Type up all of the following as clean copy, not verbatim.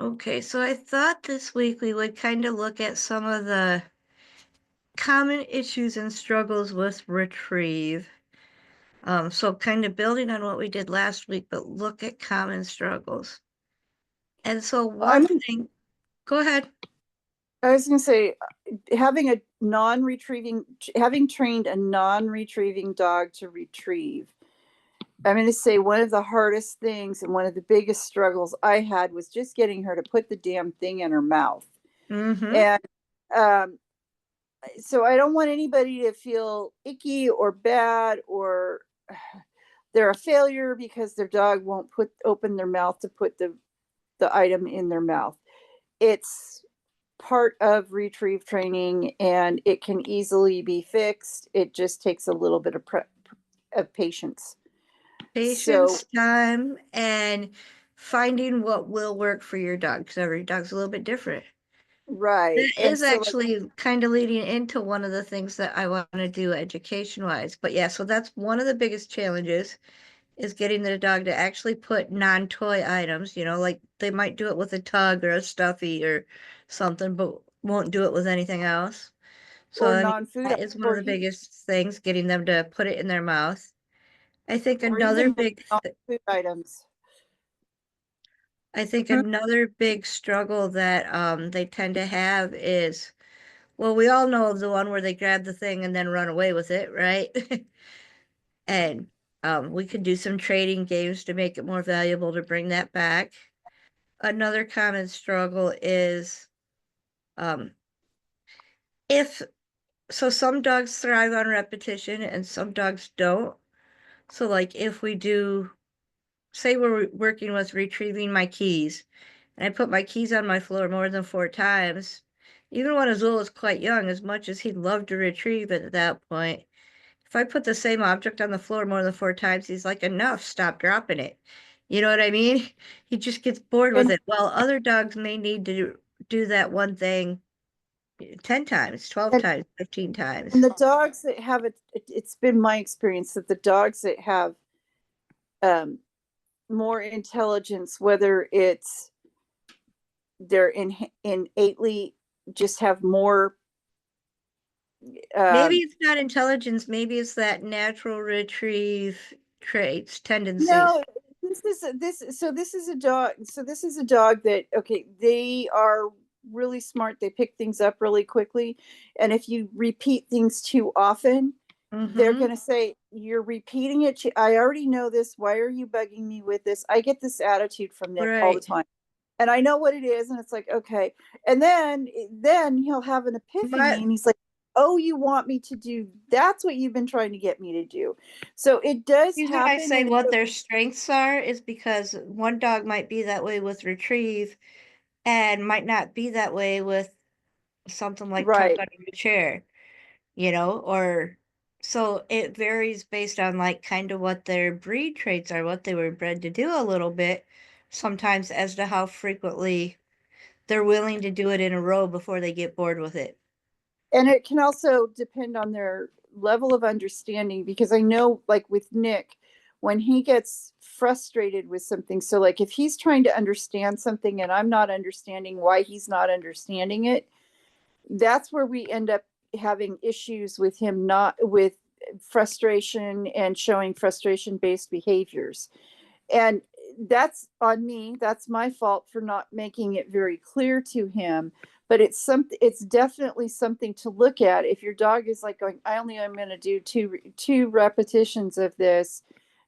Okay, so I thought this week we would kind of look at some of the common issues and struggles with retrieve. So kind of building on what we did last week, but look at common struggles. And so I one mean, thing, go ahead. I was going to say, having a non-retrieving, having trained a non-retrieving dog to retrieve. I'm going to say one of the hardest things and one of the biggest struggles I had was just getting her to put the damn thing in her mouth. Mm-hmm. And um, so I don't want anybody to feel icky or bad or they're a failure because their dog won't open their mouth to put the item in their mouth. It's part of retrieve training and it can easily be fixed. It just takes a little bit of patience. So, Patience, time, and finding what will work for your dog, because every dog's a little bit different. right. That And is so, like, actually kind of leading into one of the things that I want to do education wise. But yeah, so that's one of the biggest challenges is getting the dog to actually put non-toy items, like they might do it with a tug or a stuffy or something, but won't do it with anything else. So or I mean, non food, that is one of the biggest things, getting them to put it in their mouth. I think or another even big non th food items. I think another big struggle that they tend to have is, well, we all know of the one where they grab the thing and then run away with it, right? And we could do some trading games to make it more valuable to bring that back. Another common struggle is um, if so, some dogs thrive on repetition and some dogs don't. So, like, if we do, say, we're working with retrieving my keys, and I put my keys on my floor more than 4 times, even when Azul is quite young, as much as he'd love to retrieve it at that point, if I put the same object on the floor more than 4 times, he's like, enough, stop dropping it. You know what I mean? He just gets bored with And it. While other dogs may need to do that one thing 10 times, 12 and times, 15 and times. the dogs that have it's been my experience that the dogs that have um, more intelligence, whether it's they're innately just have more. Maybe Um, it's not intelligence, maybe it's that natural retrieve traits, tendencies. no, this is a dog. So this is a dog that okay, they are really smart. They pick things up really quickly, and if you repeat things too often, they're Mm-hmm. going to say you're repeating it. I already know this. Why are you bugging me with this? I get this attitude from Nick all the Right. time. And I know what it is, and it's like, okay. And then he'll have an epiphany My and he's like, oh, you want me to do that's what you've been trying to get me to do. So it does reason I happen say and what their strengths are is because one dog might be that way with retrieve and might not be that way with something like tuck right. under the chair, or so it varies based on like kind of what their breed traits are, what they were bred to do a little bit, sometimes as to how frequently they're willing to do it in a row before they get bored with it. And it can also depend on their level of understanding because I know like with Nick when he gets frustrated with something, so like if he's trying to understand something and I'm not understanding why he's not understanding it, that's where we end up having issues with him, not with frustration and showing frustration based behaviors. And that's on me. That's my fault for not making it very clear to him. But it's definitely something to look at. If your dog is like going, I only am going to do two repetitions of this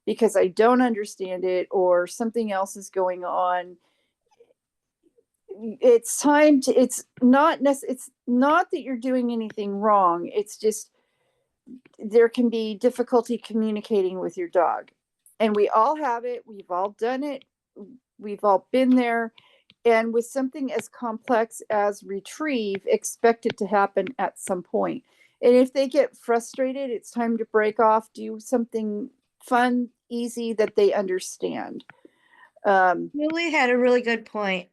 because I don't understand it or something else is going on. It's time to. It's not that you're doing anything wrong. It's just there can be difficulty communicating with your dog. And we all have it. We've all done it. We've all been there. And with something as complex as retrieve, expect it to happen at some point. And if they get frustrated, it's time to break off, do something fun, easy that they understand. Um, Lily had a really good point,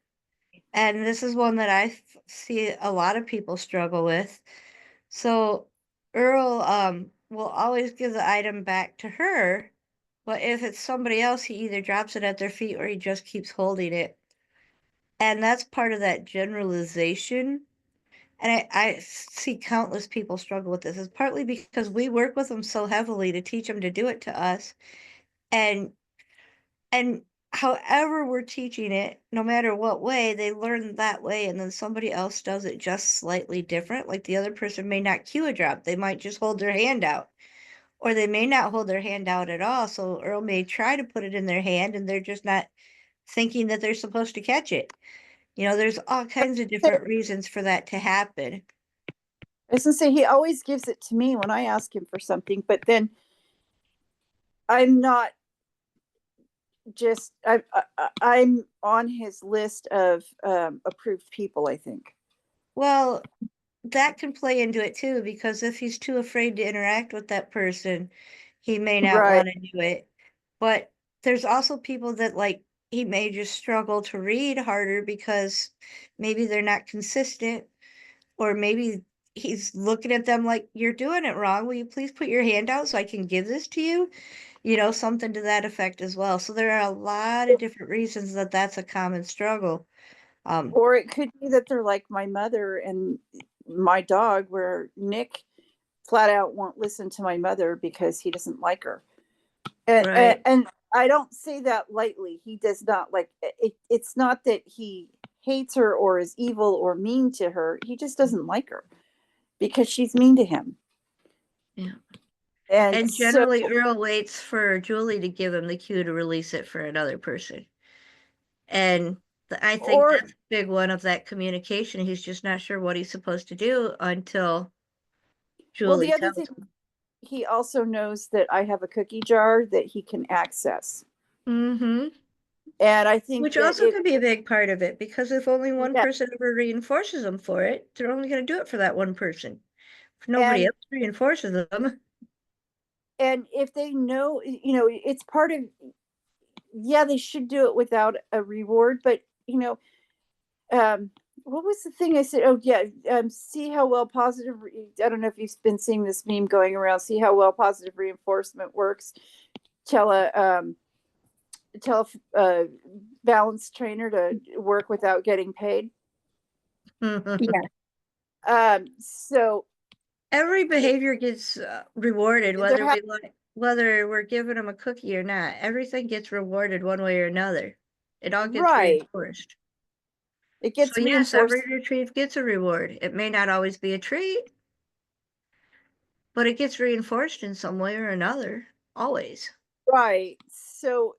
and this is one that see a lot of people struggle with. So Earl will always give the item back to her, but if it's somebody else, he either drops it at their feet or he just keeps holding it. And that's part of that generalization. And I see countless people struggle with this. It's partly because we work with them so heavily to teach them to do it to us. And and however we're teaching it, no matter what way, they learn that way, and then somebody else does it just slightly different. Like the other person may not cue a drop. They might just hold their hand out. Or they may not hold their hand out at all. So Earl may try to put it in their hand and they're just not thinking that they're supposed to catch it. There's all kinds of different reasons for that to happen. I was gonna say he always gives it to me when I ask him for something, but then I'm not just I'm on his list of approved people, I think. Well, that can play into it too, because if he's too afraid to interact with that person, he may not Right. want to do it. But there's also people that like he may just struggle to read harder because maybe they're not consistent, or maybe he's looking at them like, you're doing it wrong. Will you please put your hand out so I can give this to you? Something to that effect as well. So there are a lot of different reasons that that's a common struggle. Um, Or it could be that they're like my mother and my dog, where Nick flat out won't listen to my mother because he doesn't like her. right. And I don't say that lightly. He does not like it. It's not that he hates her or is evil or mean to her. He just doesn't like her because she's mean to him. Yeah. And And so, generally, Earl waits for Julie to give him the cue to release it for another person. And I think or that's a big one of that communication. He's just not sure what he's supposed to do until well, Julie the other tells thing, he also knows that I have a cookie jar that he can access. him. And I think Which that also could be a big part of it, because if only one yeah, person ever reinforces them for it, they're only going to do it for that one person. If nobody and else reinforces them, if they know, it's part of, yeah, they should do it without a reward, but um what was the thing I said? Oh yeah, see how well I don't know if you've been seeing this meme going around. See how well positive reinforcement works. Tell a balance trainer to work without getting paid. Yeah. So every behavior gets rewarded, there whether we're giving them a cookie or not. Everything gets rewarded one way or another. It all gets right, reinforced. it So gets yes, every reinforced. retrieve gets a reward. It may not always be a treat, but it gets reinforced in some way or another. Always. Right. So,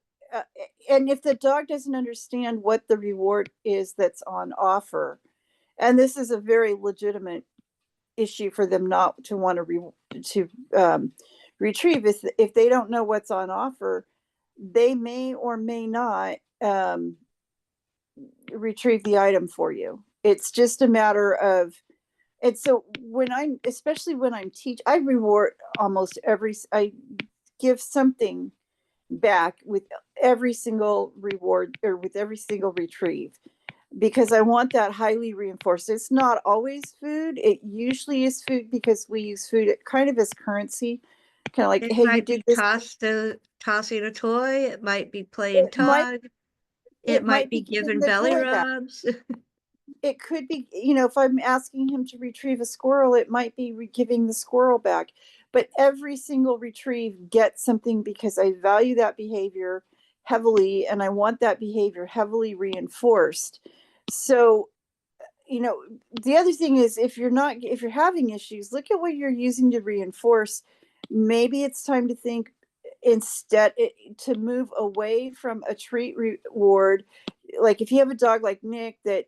and if the dog doesn't understand what the reward is that's on offer, and this is a very legitimate issue for them not to want to to um, retrieve, if they don't know what's on offer, they may or may not retrieve the item for you. It's just a matter of, and so especially when I'm I reward almost I give something back with every single reward or with every single retrieve, because I want that highly reinforced. It's not always food. It usually is food because we use food kind of as currency. Kind of like, It hey, you might did be this. tossing a toy, it might be playing It might tug, it it might might be be giving giving the belly toy back. rubs. It could be, if I'm asking him to retrieve a squirrel, it might be giving the squirrel back. But every single retrieve gets something because I value that behavior heavily and I want that behavior heavily reinforced. So, the other thing is, if you're having issues, look at what you're using to reinforce. Maybe it's time to think instead to move away from a treat reward. Like if you have a dog like Nick that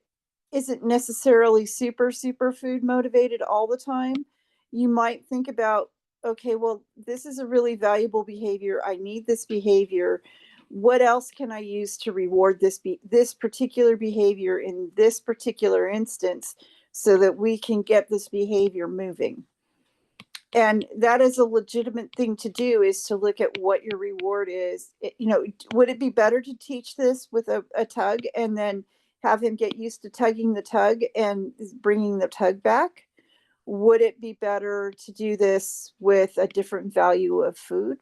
isn't necessarily super food motivated all the time, you might think about, okay, well, this is a really valuable behavior. I need this behavior. What else can I use to reward this particular behavior in this particular instance so that we can get this behavior moving? And that is a legitimate thing to do, is to look at what your reward is. Would it be better to teach this with a tug and then have him get used to tugging the tug and bringing the tug back? Would it be better to do this with a different value of food?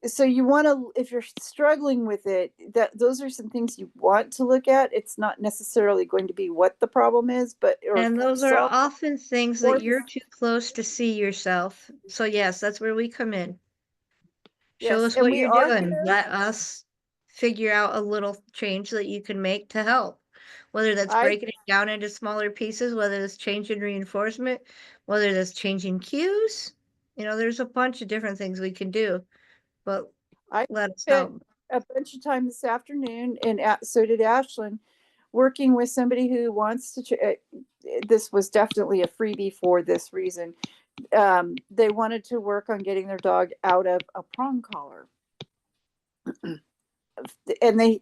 So you want to, if you're struggling with it, that those are some things you want to look at. It's not necessarily going to be what the problem is, but or And those are solve often things that or you're too close to see yourself. So yes, that's where we come in. Show yes, us and what we you're are doing. here. Let us figure out a little change that you can make to help. Whether that's I breaking it down into smaller pieces, whether that's changing reinforcement, whether that's changing cues. There's a bunch of different things we can do, but I let us spent help. a bunch of time this afternoon, and so did Ashlyn, working with somebody who wants to. This was definitely a freebie for this reason. They wanted to work on getting their dog out of a prong collar, and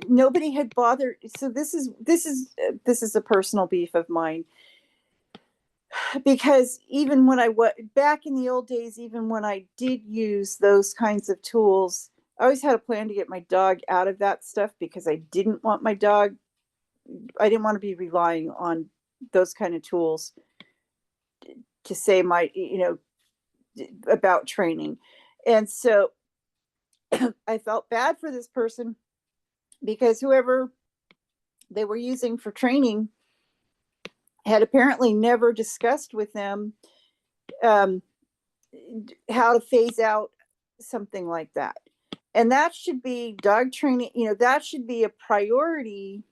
nobody had bothered. So this is a personal beef of mine, because even when back in the old days, even when I did use those kinds of tools, I always had a plan to get my dog out of that stuff, because I didn't want to be relying on those kind of tools to say about training. And so I felt bad for this person, because whoever they were using for training had apparently never discussed with them um, how to phase out something like that. And that should be dog training, that should be a priority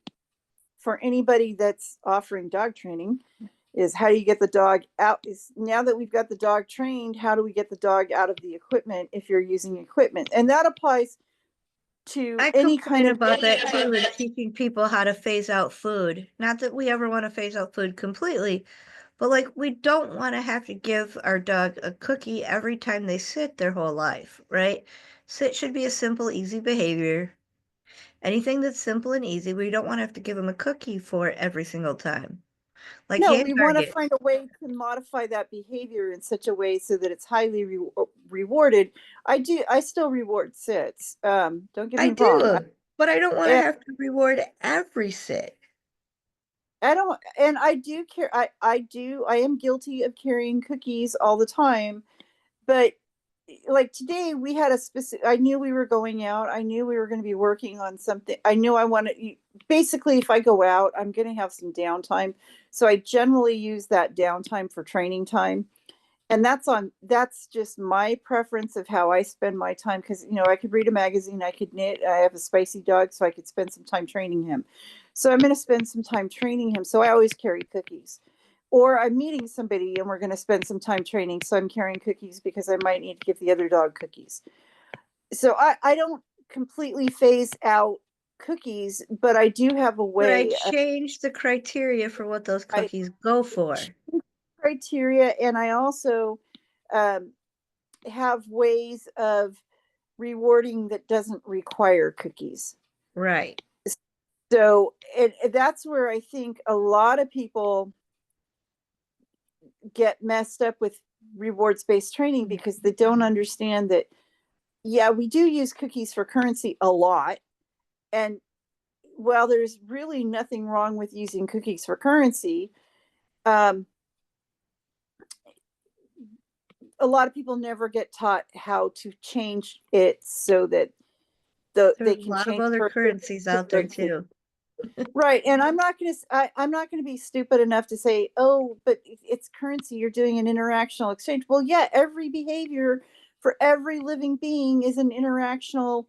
for anybody that's offering dog training, is how do you get the dog out? Is now that we've got the dog trained, how do we get the dog out of the equipment if you're using equipment? And that applies to I any kind complain of. about that too, in teaching people how to phase out food. Not that we ever want to phase out food completely, but like we don't want to have to give our dog a cookie every time they sit their whole life, right? Sit should be a simple, easy behavior. Anything that's simple and easy, we don't want to have to give them a cookie for every single time. Like No, hand we want to target. find a way to modify that behavior in such a way so that it's highly rewarded. I still reward sits. Don't get I me wrong. do, but I don't want to And have to reward every sit. I don't, and I do care. I am guilty of carrying cookies all the time, but like today we had a specific, I knew we were going out. I knew we were going to be working on something. I knew I wanted, basically, if I go out, I'm going to have some downtime. So I generally use that downtime for training time. And that's just my preference of how I spend my time, because I could read a magazine, I could knit, I have a spicy dog, so I could spend some time training him. So I'm going to spend some time training him, so I always carry cookies. Or I'm meeting somebody and we're going to spend some time training, so I'm carrying cookies because I might need to give the other dog cookies. So I don't completely phase out cookies, but I do have a But I way of, changed the criteria for what those I cookies go for. criteria, and I also um, have ways of rewarding that doesn't require cookies. Right. So that's where I think a lot of people get messed up with rewards based training, because they don't understand that, yeah, we do use cookies for currency a lot. And while there's really nothing wrong with using cookies for currency, um, a lot of people never get taught how to change it so that There's they a can lot of change other for currencies out there currency. too. Right. And I'm not going to be stupid enough to say, oh, but it's currency, you're doing an interactional exchange. Well, yeah, every behavior for every living being is an interactional,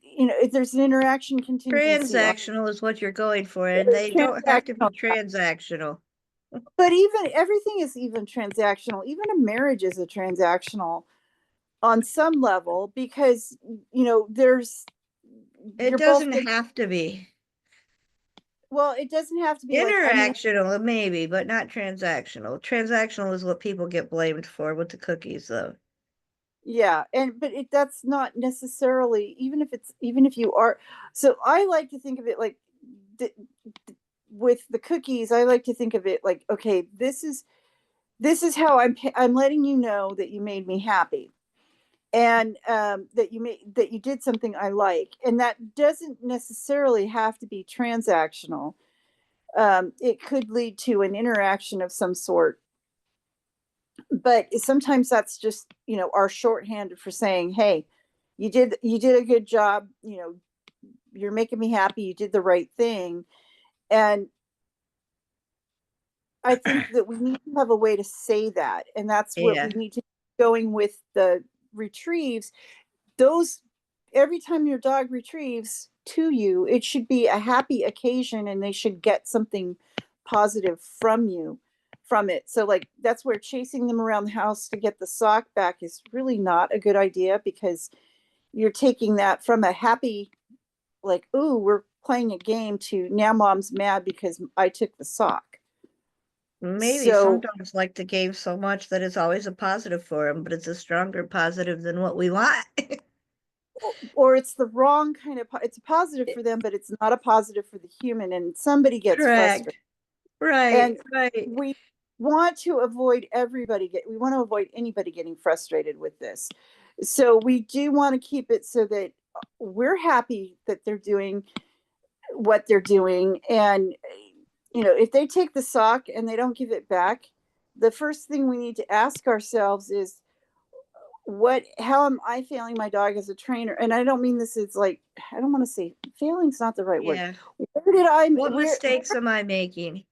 if there's an interaction contingency on Transactional is what you're going for, and they don't have to be transactional. transactional. But even everything is even transactional. Even a marriage is a transactional on some level, because there's It you're both doesn't getting, have to be. well, it doesn't have to be like, I mean, Interactional, maybe, but not transactional. Transactional is what people get blamed for with the cookies, though. yeah, and but that's not necessarily, even if you are. So I like to think of it like, th- with the cookies, I like to think of it like, okay, this is how I'm letting you know that you made me happy, and that you did something I like, and that doesn't necessarily have to be transactional. It could lead to an interaction of some sort, but sometimes that's just, our shorthand for saying, hey, you did a good job, you're making me happy, you did the right thing. And I think that we need to have a way to say that, and that's what we Yeah. need to be going with the retrieves. Those Every time your dog retrieves to you, it should be a happy occasion and they should get something positive from it. So like that's where chasing them around the house to get the sock back is really not a good idea, because you're taking that from a happy, like, ooh, we're playing a game, to now mom's mad because I took the sock. Maybe some So, dogs like the game so much that it's always a positive for them, but it's a stronger positive than what we want. or it's the wrong kind of, it's a positive for them, but it's not a positive for the human, and somebody gets frustrated. Correct. Right, And right. we we want to avoid anybody getting frustrated with this. So we do want to keep it so that we're happy that they're doing what they're doing. And if they take the sock and they don't give it back, the first thing we need to ask ourselves is, how am I failing my dog as a trainer? And I don't mean this is like, I don't want to say failing's not the right word. Yeah. Where did I What where mistakes am I making?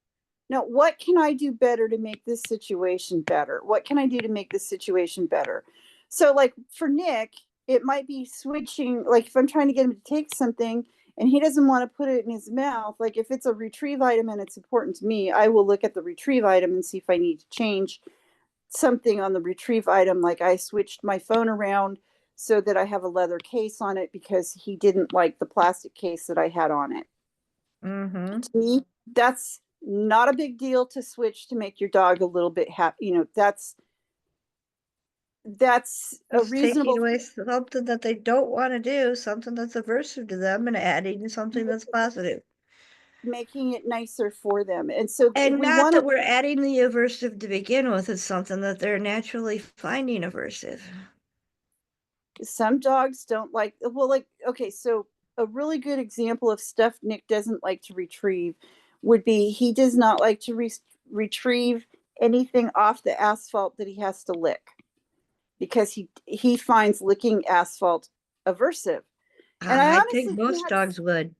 Now, what can I do better to make this situation better? What can I do to make this situation better? So, like for Nick, it might be switching. Like if I'm trying to get him to take something and he doesn't want to put it in his mouth, like if it's a retrieve item and it's important to me, I will look at the retrieve item and see if I need to change something on the retrieve item. Like I switched my phone around so that I have a leather case on it because he didn't like the plastic case that I had on it. Mm-hmm. To me, that's not a big deal to switch to make your dog a little bit happy. That's a Just taking reasonable, away something that they don't want to do, something that's aversive to them, and adding something that's positive. making it nicer for them. And so And we not want that to, we're adding the aversive to begin with, it's something that they're naturally finding aversive. some dogs don't like, well, like, okay, so a really good example of stuff Nick doesn't like to retrieve would be, he does not like to retrieve anything off the asphalt that he has to lick, because he finds licking asphalt aversive. And I I think honestly most can't dogs would.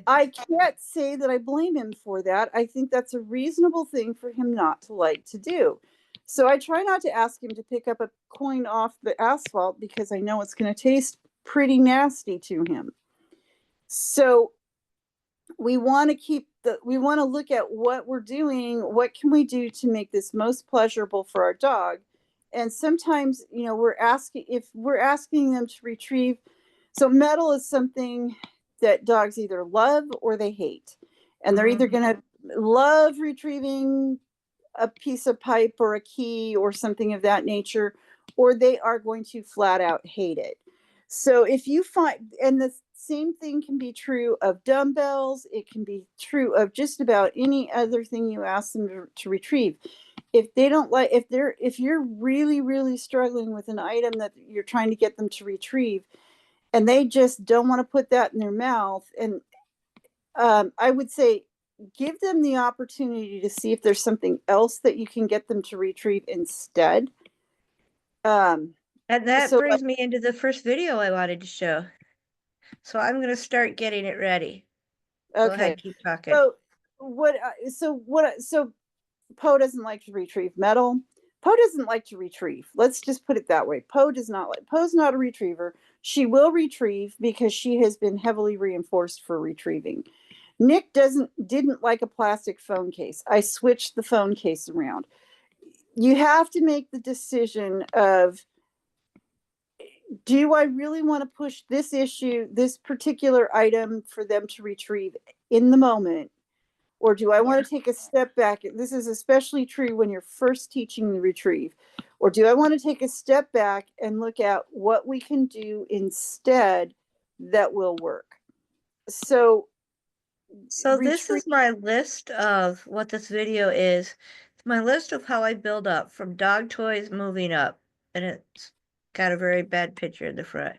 I can't say that I blame him for that. I think that's a reasonable thing for him not to like to do. So I try not to ask him to pick up a coin off the asphalt, because I know it's going to taste pretty nasty to him. So we want to look at what we're doing, what can we do to make this most pleasurable for our dog. And sometimes, we're asking them to retrieve, so metal is something that dogs either love or they hate, and they're either Mhm. going to love retrieving a piece of pipe or a key or something of that nature, or they are going to flat out hate it. So if you find, and the same thing can be true of dumbbells, it can be true of just about any other thing you ask them to retrieve. If they don't like, if you're really, really struggling with an item that you're trying to get them to retrieve, and they just don't want to put that in their mouth, and I would say give them the opportunity to see if there's something else that you can get them to retrieve instead. Um, And that so like, brings me into the first video I wanted to show. So I'm going to start getting it ready. Go okay, ahead, keep talking. so so Poe doesn't like to retrieve metal. Poe doesn't like to retrieve. Let's just put it that way. Poe's not a retriever. She will retrieve because she has been heavily reinforced for retrieving. Nick didn't like a plastic phone case. I switched the phone case around. You have to make the decision of, do I really want to push this particular item for them to retrieve in the moment? Or do I Yeah. want to take a step back? This is especially true when you're first teaching the retrieve. Or do I want to take a step back and look at what we can do instead that will work? So, So this retrieve, is my list of what this video is. It's my list of how I build up from dog toys moving up. And it's got a very bad picture in the front.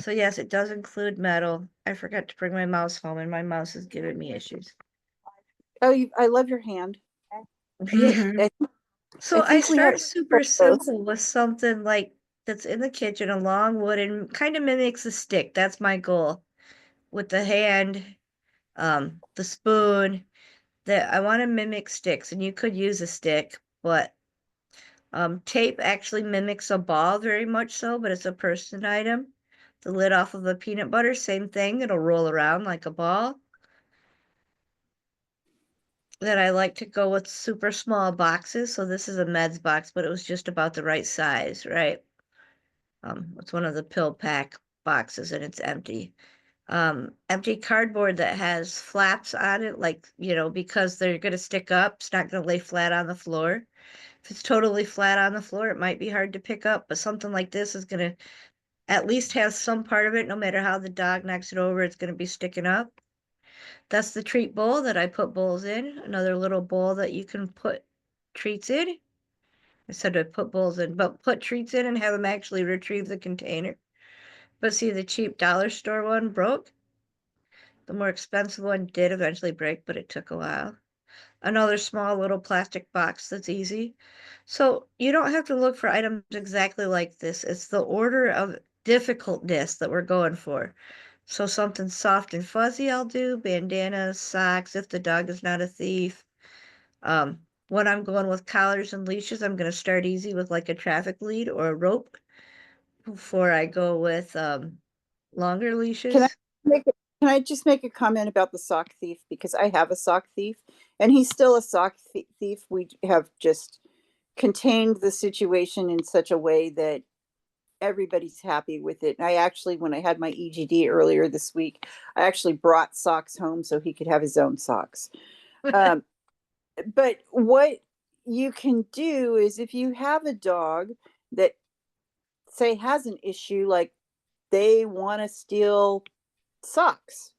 So yes, it does include metal. I forgot to bring my mouse home and my mouse is giving me issues. oh, I love your hand. Yeah. So I I think we have start super both. simple with something like that's in the kitchen, a long wooden, kind of mimics a stick. That's my goal with the hand, the spoon. That I want to mimic sticks, and you could use a stick, but tape actually mimics a ball very much so, but it's a person item. The lid off of a peanut butter, same thing. It'll roll around like a ball. Then I like to go with super small boxes. So this is a meds box, but it was just about the right size, right? It's one of the pill pack boxes and it's empty. Empty cardboard that has flaps on it, like, because they're gonna stick up, it's not gonna lay flat on the floor. If it's totally flat on the floor, it might be hard to pick up, but something like this is gonna at least have some part of it, no matter how the dog knocks it over, it's gonna be sticking up. That's the treat bowl that I put bowls in, another little bowl that you can put treats in. I said to put bowls in, but put treats in and have them actually retrieve the container. But see, the cheap dollar store one broke. The more expensive one did eventually break, but it took a while. Another small little plastic box that's easy. So you don't have to look for items exactly like this. It's the order of difficultness that we're going for. So something soft and fuzzy I'll do, bandanas, socks, if the dog is not a thief. When I'm going with collars and leashes, I'm going to start easy with like a traffic lead or a rope before I go with longer Can I leashes. make a, can I just make a comment about the sock thief, because I have a sock thief and he's still a sock thief. We have just contained the situation in such a way that everybody's happy with it. And I actually, when I had my EGD earlier this week, I actually brought socks home so he could have his own socks. Um, but what you can do is, if you have a dog that, say, has an issue, like they want to steal socks,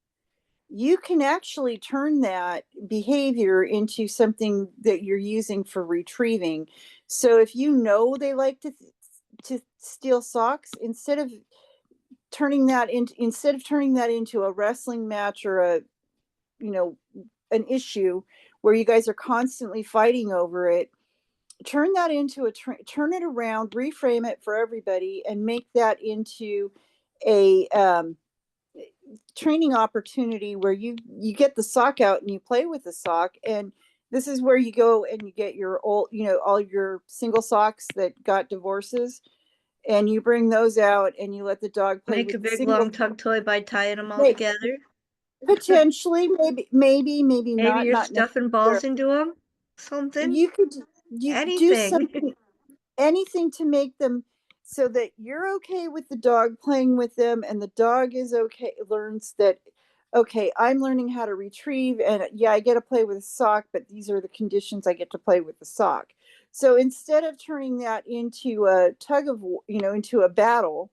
you can actually turn that behavior into something that you're using for retrieving. So if you know they like to steal socks, instead of turning that into a wrestling match or a, you know an issue where you guys are constantly fighting over it, turn that into turn it around, reframe it for everybody, and make that into a training opportunity where you get the sock out and you play with the sock. And this is where you go and you get your old, all your single socks that got divorces, and you bring those out and you let the dog play Make a with the big single. long tug toy by tying them all May- together. Potentially, maybe Maybe not, you're not stuffing necessarily. balls into them. Something. You could you do Anything. something, anything to make them so that you're okay with the dog playing with them, and the dog is okay, learns that, okay, I'm learning how to retrieve, and yeah, I get to play with a sock, but these are the conditions I get to play with the sock. So instead of turning that into a tug of into a battle,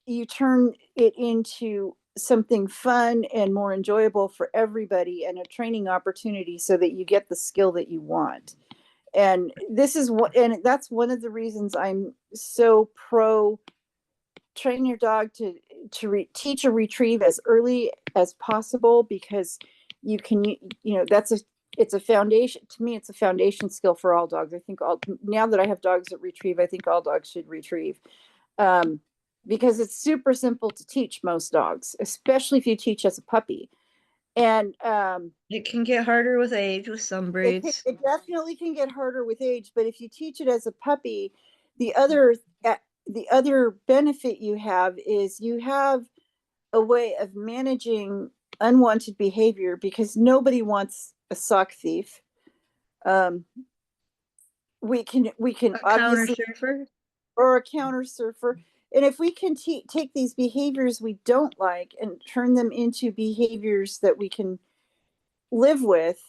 you turn it into something fun and more enjoyable for everybody, and a training opportunity so that you get the skill that you want. And this is what, and that's one of the reasons I'm so pro train your dog teach a retrieve as early as possible, because you can, that's it's a foundation to me. It's a foundation skill for all dogs. I think all, now that I have dogs that retrieve, I think all dogs should retrieve, um, because it's super simple to teach most dogs, especially if you teach as a puppy. And It can get harder with age with some breeds. it definitely can get harder with age, but if you teach it as a puppy, the other the other benefit you have is you have a way of managing unwanted behavior, because nobody wants a sock thief. Um, we can A counter obviously, surfer. or a counter surfer. And if we can take these behaviors we don't like and turn them into behaviors that we can live with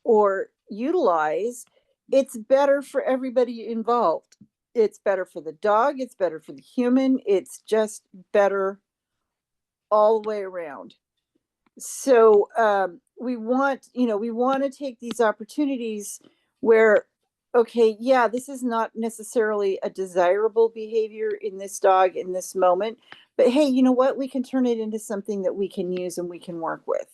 or utilize, it's better for everybody involved. It's better for the dog, it's better for the human, it's just better all the way around. So we want to take these opportunities where, okay, yeah, this is not necessarily a desirable behavior in this dog in this moment, but hey, you know what, we can turn it into something that we can use and we can work with.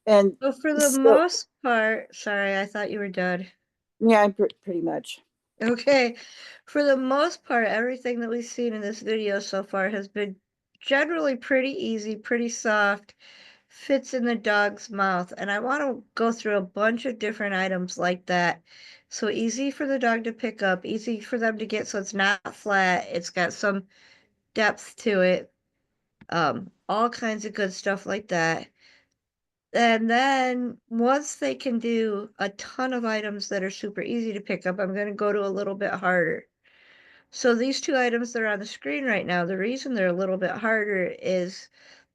And But for the so most part, sorry, I thought you were done. Yeah, pretty much. Okay. For the most part, everything that we've seen in this video so far has been generally pretty easy, pretty soft, fits in the dog's mouth. And I want to go through a bunch of different items like that. So easy for the dog to pick up, easy for them to get so it's not flat, it's got some depth to it. All kinds of good stuff like that. And then once they can do a ton of items that are super easy to pick up, I'm going to go to a little bit harder. So these two items that are on the screen right now, the reason they're a little bit harder is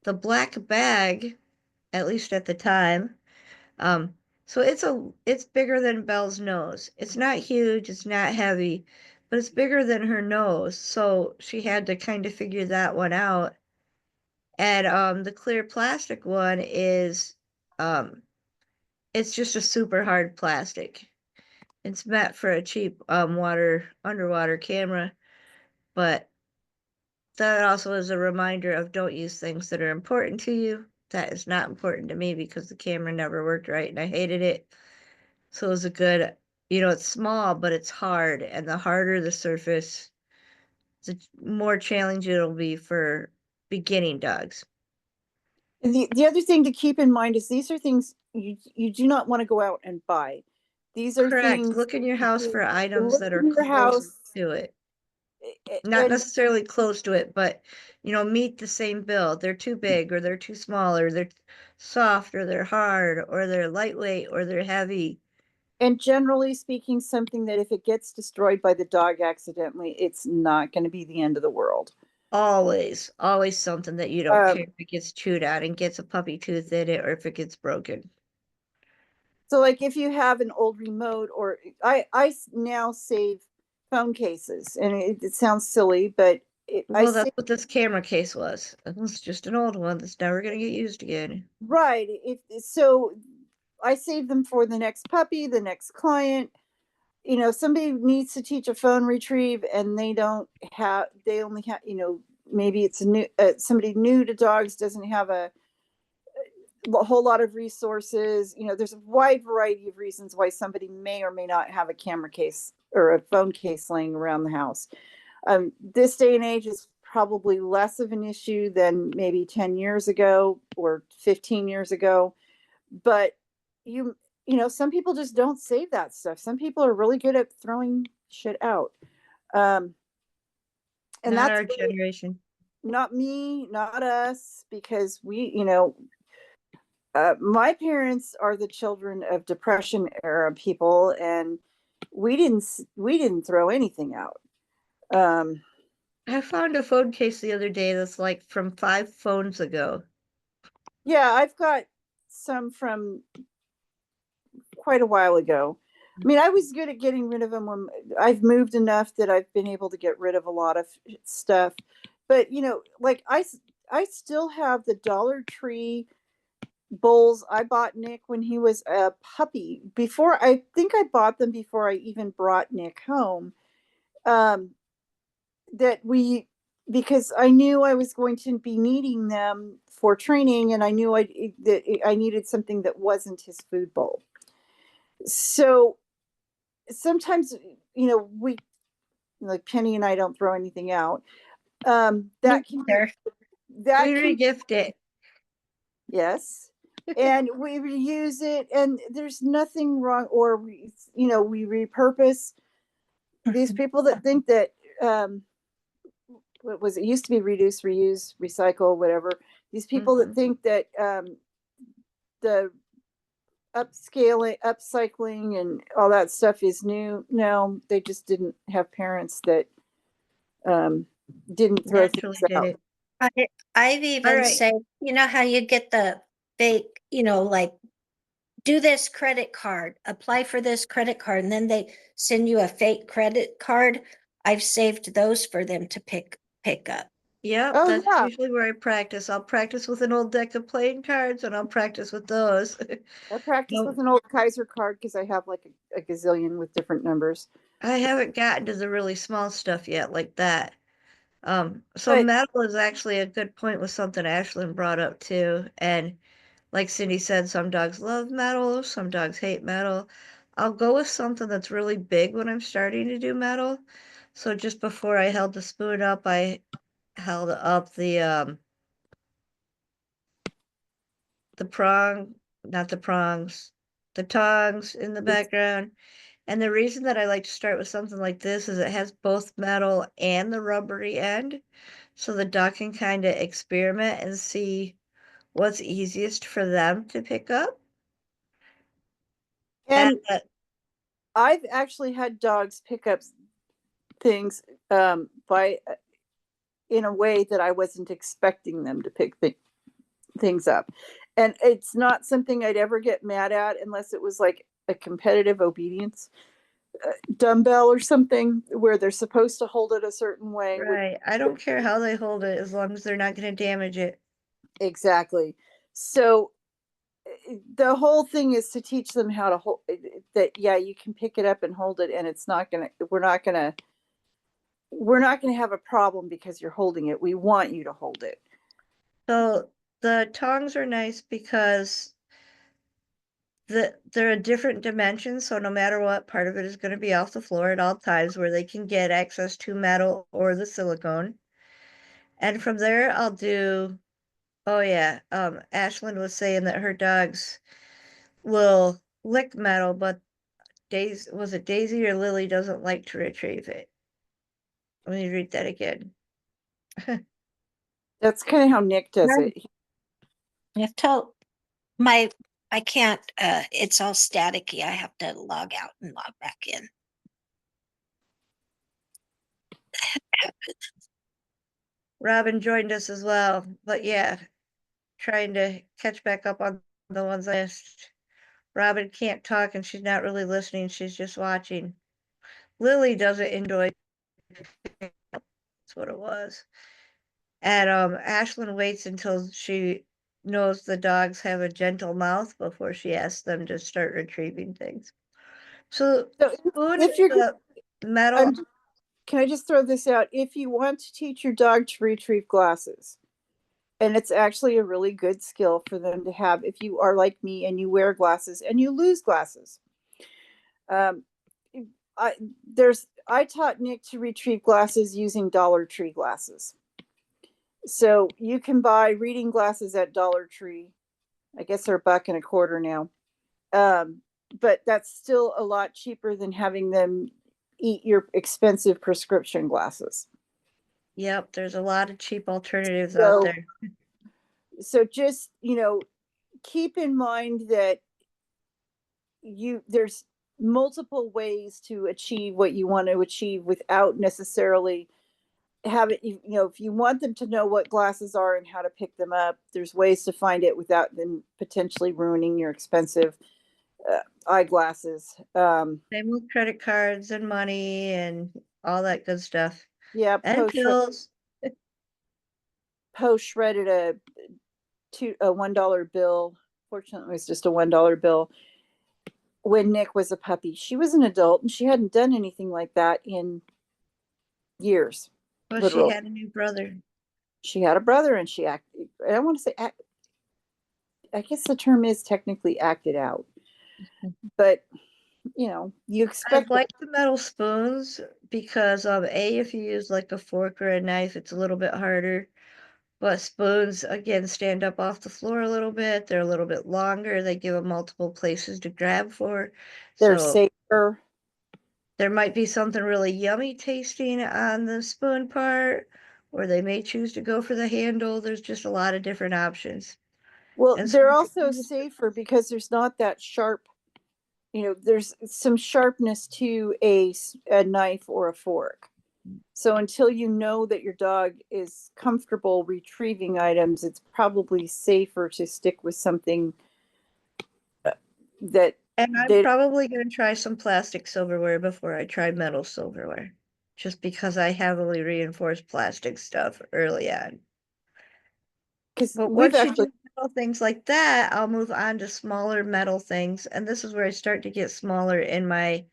the black bag, at least at the time. Um, so it's bigger than Belle's nose. It's not huge, it's not heavy, but it's bigger than her nose. So she had to kind of figure that one out. And the clear plastic one is um it's just a super hard plastic. It's meant for a cheap underwater camera, but that also is a reminder of don't use things that are important to you. That is not important to me because the camera never worked right and I hated it. So it was a good, it's small, but it's hard. And the harder the surface, the more challenging it'll be for beginning dogs. And the other thing to keep in mind is these are things you do not want to go out and buy. These are Correct. things Look in your house you for items look that are in your close house to it. Not and necessarily close to it, but meet the same bill. They're too big or they're too small or they're soft or they're hard or they're lightweight or they're heavy. generally speaking, something that if it gets destroyed by the dog accidentally, it's not going to be the end of the world. Always, always something that you don't care Um, if it gets chewed out and gets a puppy tooth in it or if it gets broken. so like if you have an old remote, or I now save phone cases, and it sounds silly, but I Well, that's save. what this camera case was. It was just an old one that's never going to get used again. Right. If so, I save them for the next puppy, the next client. Somebody needs to teach a phone retrieve, and they only have, maybe it's a new somebody new to dogs, doesn't have a whole lot of resources. There's a wide variety of reasons why somebody may or may not have a camera case or a phone case laying around the house. This day and age is probably less of an issue than maybe 10 years ago or 15 years ago. But you, some people just don't save that stuff. Some people are really good at throwing shit out. Um, and Not that's our generation. not me, not us, because my parents are the children of Depression era people, and we didn't throw anything out. Um, I found a phone case the other day that's like from 5 phones ago. yeah, I've got some from quite a while ago. I mean, I was good at getting rid of them when I've moved enough that I've been able to get rid of a lot of stuff. But like I still have the Dollar Tree bowls I bought Nick when he was a puppy. Before, I think I bought them before I even brought Nick home. Um, that we Because I knew I was going to be needing them for training, and I knew that I needed something that wasn't his food bowl. So sometimes, we, like Penny and I, don't throw anything out. Me That can be either. We that can regift it. Yes, and we reuse it, and there's nothing wrong. Or we repurpose. These people that think that, what was it, used to be reduce, reuse, recycle, whatever. These people that Mhm. think that the upcycling and all that stuff is new. No, they just didn't have parents that um, didn't throw Naturally things did out. it. I, I've All even right. said, you know how you get the fake, like do this credit card, apply for this credit card, and then they send you a fake credit card. I've saved those for them to pick up. Yep, Oh that's yeah, usually where I practice. I'll practice with an old deck of playing cards and I'll practice with those. I practice with No, an old Kaiser card because I have like a gazillion with different numbers. I haven't gotten to the really small stuff yet like that. So But metal is actually a good point with something Ashlyn brought up too. And like Cindy said, some dogs love metal, some dogs hate metal. I'll go with something that's really big when I'm starting to do metal. So just before I held the spoon up, I held up the prong, not the prongs, the tongs in the background. And the reason that I like to start with something like this is it has both metal and the rubbery end. So the dog can kind of experiment and see what's easiest for them to pick up. And Uh, I've actually had dogs pick up things by in a way that I wasn't expecting them to pick things up. And it's not something I'd ever get mad at unless it was like a competitive obedience dumbbell or something where they're supposed to hold it a certain way. right. I don't care how they hold it as long as they're not going to damage it. Exactly. So the whole thing is to teach them how to hold that. Yeah, you can pick it up and hold it, and it's not gonna. We're not gonna have a problem because you're holding it. We want you to hold it. So the tongs are nice because they're a different dimension, so no matter what, part of it is going to be off the floor at all times where they can get access to metal or the silicone. And from there, I'll do, oh yeah, Ashlyn was saying that her dogs will lick metal, but Daisy, was it Daisy or Lily doesn't like to retrieve it? Let me read that again. That's kind of how Nick does Right. it. You have to, my, I can't, it's all staticky. I have to log out and log back in. Robin joined us as well, but yeah, trying to catch back up on the ones I missed. Robin can't talk and she's not really listening, she's just watching. Lily doesn't enjoy, that's what it was. And Ashlyn waits until she knows the dogs have a gentle mouth before she asks them to start retrieving things. So So spoon is if you're, the metal. I'm, can I just throw this out? If you want to teach your dog to retrieve glasses, and it's actually a really good skill for them to have if you are like me and you wear glasses and you lose glasses. Um, I taught Nick to retrieve glasses using Dollar Tree glasses. So you can buy reading glasses at Dollar Tree. I guess they're $1.25 now. But that's still a lot cheaper than having them eat your expensive prescription glasses. Yep, there's a lot of cheap alternatives out So there. so just, keep in mind that there's multiple ways to achieve what you want to achieve without necessarily have it. If you want them to know what glasses are and how to pick them up, there's ways to find it without them potentially ruining your expensive eyeglasses. Same with credit cards and money and all that good stuff. Yeah, And pills. Poe shredded a $1 bill. Fortunately, it was just a $1 bill when Nick was a puppy. She was an adult and she hadn't done anything like that in years. Well, she Literally, had a new brother. she had a brother and she acted. I don't want to say I guess the term is technically acted out, but you I expect that. like the metal spoons because A, if you use like a fork or a knife, it's a little bit harder. But spoons again stand up off the floor a little bit. They're a little bit longer. They give them multiple places to grab for. They're So safer. there might be something really yummy tasting on the spoon part, or they may choose to go for the handle. There's just a lot of different options. Well, And so they're also safer because there's not that sharp. There's some sharpness to a knife or a fork. So until you know that your dog is comfortable retrieving items, it's probably safer to stick with something that and I'm they probably going to try some plastic silverware before I try metal silverware, just because I heavily reinforced plastic stuff early on. because But we've once you actually do metal things like that, I'll move on to smaller metal things. And this is where I start to get smaller in my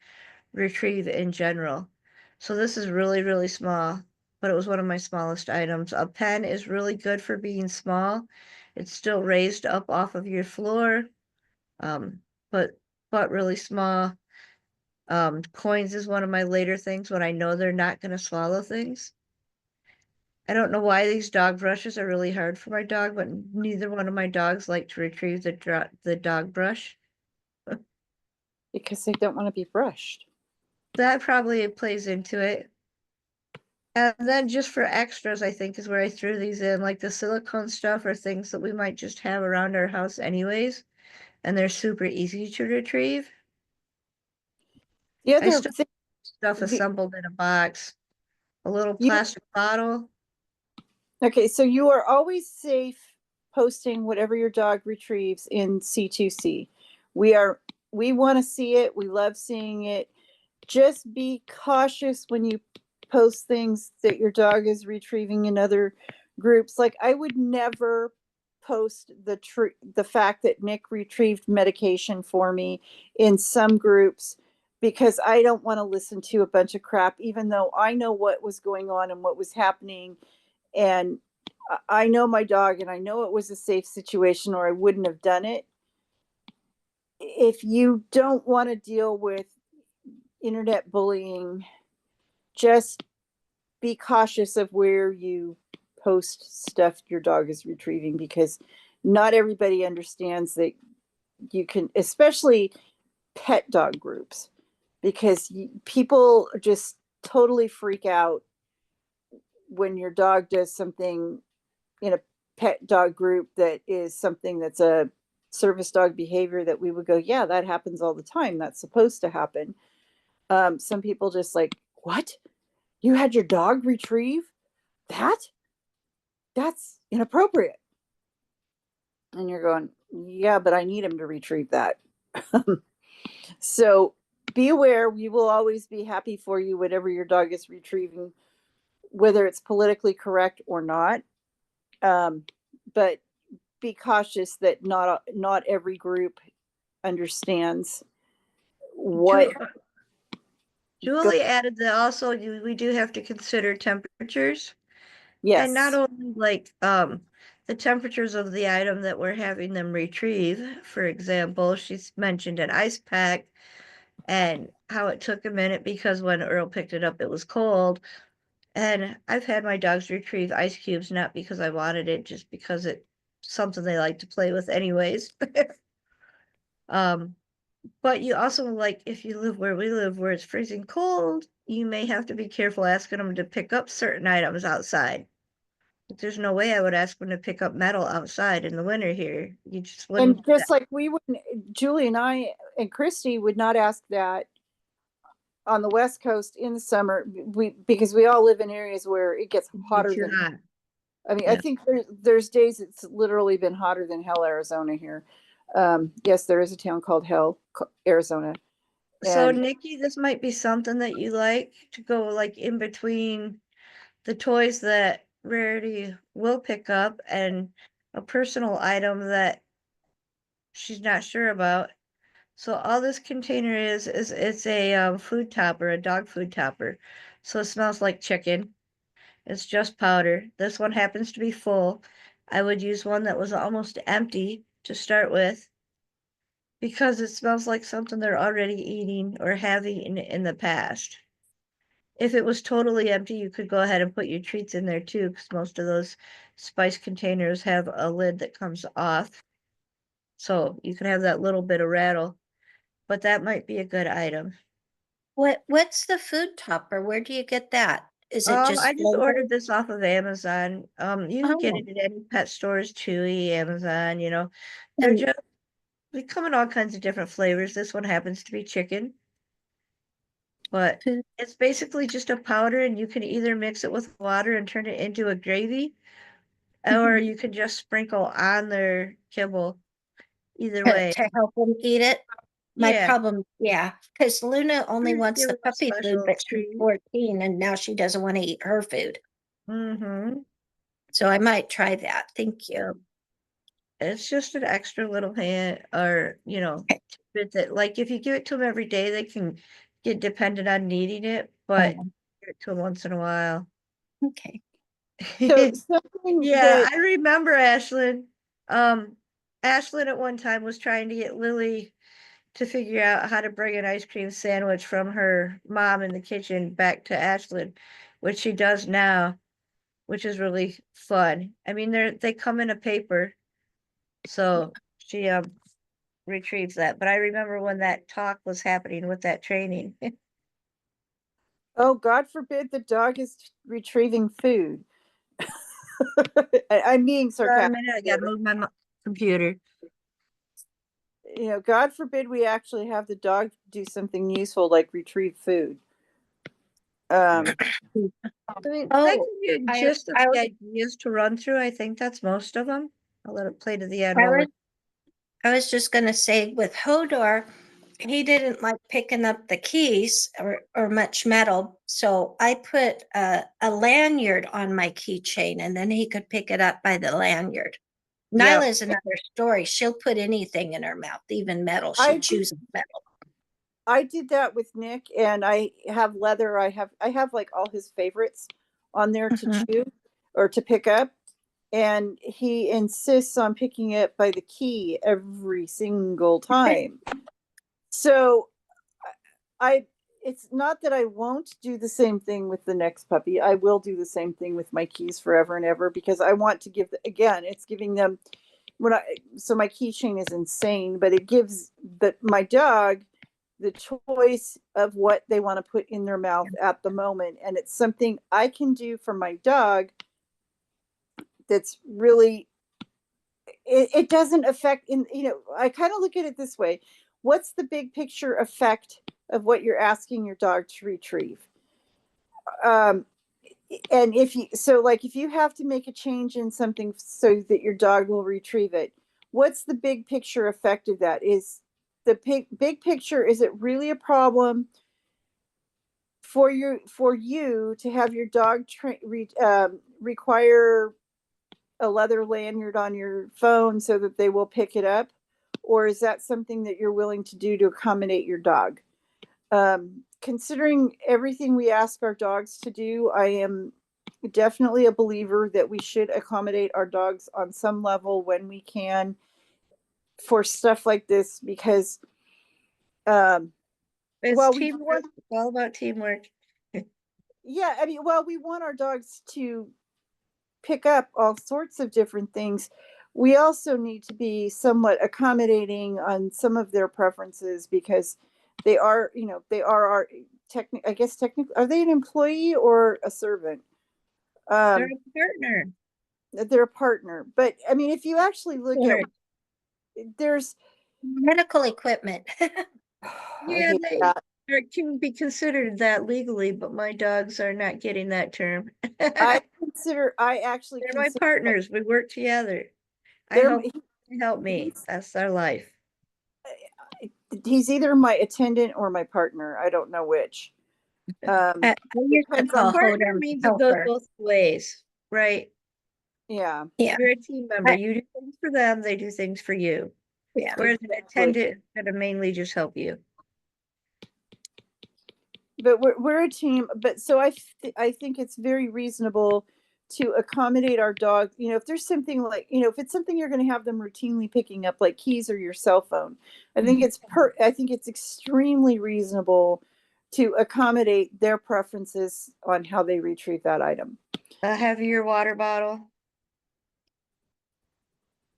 retrieve in general. So this is really, really small, but it was one of my smallest items. A pen is really good for being small. It's still raised up off of your floor, um, but really small. Coins is one of my later things when I know they're not gonna swallow things. I don't know why these dog brushes are really hard for my dog, but neither one of my dogs like to retrieve the dog brush. Because they don't want to be brushed. That probably plays into it. And then just for extras, I think is where I threw these in, like the silicone stuff or things that we might just have around our house anyways, and they're super easy to retrieve. The I other still thing, have stuff the, assembled in a box, a little you plastic bottle. okay, so you are always safe posting whatever your dog retrieves in C2C. We want to see it. We love seeing it. Just be cautious when you post things that your dog is retrieving in other groups. Like I would never post the fact that Nick retrieved medication for me in some groups because I don't want to listen to a bunch of crap, even though I know what was going on and what was happening. And I know my dog and I know it was a safe situation or I wouldn't have done it. If you don't want to deal with internet bullying, just be cautious of where you post stuff your dog is retrieving because not everybody understands that you can, especially pet dog groups, because people just totally freak out when your dog does something in a pet dog group that is something that's a service dog behavior that we would go, yeah, that happens all the time. That's supposed to happen. Some people just like, what? You had your dog retrieve that? That's inappropriate. And you're going, yeah, but I need him to retrieve that. So be aware, we will always be happy for you, whatever your dog is retrieving, whether it's politically correct or not. But be cautious that not every group understands what go, Julie added that also we do have to consider temperatures. And not yes. only like the temperatures of the item that we're having them retrieve. For example, she's mentioned an ice pack and how it took a minute because when Earl picked it up, it was cold. And I've had my dogs retrieve ice cubes not because I wanted it, just because it's something they like to play with anyways. um, but you also like if you live where we live where it's freezing cold, you may have to be careful asking them to pick up certain items outside. There's no way I would ask them to pick up metal outside in the winter here. You just wouldn't And do that. just like we wouldn't, Julie and I and Christy would not ask that on the West Coast in the summer. Because we all live in areas where it gets It'd be hotter too than, hot. I mean, I Yeah. think there's days it's literally been hotter than hell, Arizona here. Yes, there is a town called Hell, Arizona. So And Nikki, this might be something that you like to go like in between the toys that Rarity will pick up and a personal item that she's not sure about. So all this container is it's a food topper, a dog food topper. So it smells like chicken. It's just powder. This one happens to be full. I would use one that was almost empty to start with because it smells like something they're already eating or having in the past. If it was totally empty, you could go ahead and put your treats in there too, because most of those spice containers have a lid that comes off. So you can have that little bit of rattle, but that might be a good item. What's the food topper? Where do you get that? Is it I just just labeled? ordered this off of Amazon. You can get Oh, it at any pet stores, Chewy, Amazon, they're and just they come in all kinds of different flavors. This one happens to be chicken, but food. it's basically just a powder and you can either mix it with water and turn it into a gravy, or Mhm. you can just sprinkle on their kibble. Either way. To help them eat it. My Yeah. problem, yeah, because Luna only Just wants give the them a puppy food, special but she's treat. 14 and now she doesn't want to eat her food. Mm-hmm. So I might try that. Thank you. Yeah. It's just an extra little hand or, tidbit that like if you give it to them every day, they can get dependent on needing it, but Um, give it to them once in a while. okay. so something Yeah, that I remember Ashlyn. Um, Ashlyn at one time was trying to get Lily to figure out how to bring an ice cream sandwich from her mom in the kitchen back to Ashland, which she does now, which is really fun. I mean, they come in a paper, so she retrieves that. But I remember when that talk was happening with that training. Oh, God forbid the dog is retrieving food. I'm being For a sarcastic. minute, I gotta move my computer. You know, God forbid we actually have the dog do something useful like retrieve food. I mean, that Oh, gives you a I, gist of I, the was- ideas to run through. I think that's most of them. I'll let it play to the end I while we're. was, I was just gonna say with Hodor, he didn't like picking up the keys or much metal. So I put a lanyard on my keychain and then he could pick it up by the lanyard. Yeah, Nyla's another story. She'll put anything in her mouth, even metal. I She chews metal. I did that with Nick, and I have leather. I have like all his favorites on there to Mhm. chew or to pick up, and he insists on picking it by the key every single time. So I it's not that I won't do the same thing with the next puppy. I will do the same thing with my keys forever and ever because I want to give again, it's giving them when I so my keychain is insane, but it gives my dog the choice of what they want to put in their mouth at the moment, and it's something I can do for my dog that's really it doesn't affect in I kind of look at it this way. What's the big picture effect of what you're asking your dog to retrieve? um and if you so like if you have to make a change in something so that your dog will retrieve it, what's the big picture effect of that? Is the big picture, is it really a problem for you to have your dog require a leather lanyard on your phone so that they will pick it up, or is that something that you're willing to do to accommodate your dog? Considering everything we ask our dogs to do, I am definitely a believer that we should accommodate our dogs on some level when we can for stuff like this because um It's well we teamwork. want It's all about teamwork. yeah, I mean, well, we want our dogs to pick up all sorts of different things. We also need to be somewhat accommodating on some of their preferences because they are, they are our I guess technically, are they an employee or a servant? They're Um, a partner. they're a partner. But I mean, if you actually look at, Sure. there's, Medical equipment. I Yeah, hate they that. can be considered that legally, but my dogs are not getting that term. I actually They're my consider, partners. We work together. I they're, hope they help me. he's, That's their life. he's either my attendant or my partner. I don't know which. I used to Depends call on, Partner Hodor my means it goes helper. both ways, right? yeah. Yeah. You're a team member. I, You do things for them, they do things for you. yeah. Whereas an Exactly. attendant is gonna mainly just help you. But we're a team. But so I think it's very reasonable to accommodate our dog. If there's something like, if it's something you're going to have them routinely picking up, like keys or your cell phone, I think it's extremely reasonable to accommodate their preferences on how they retrieve that item. A heavier water bottle.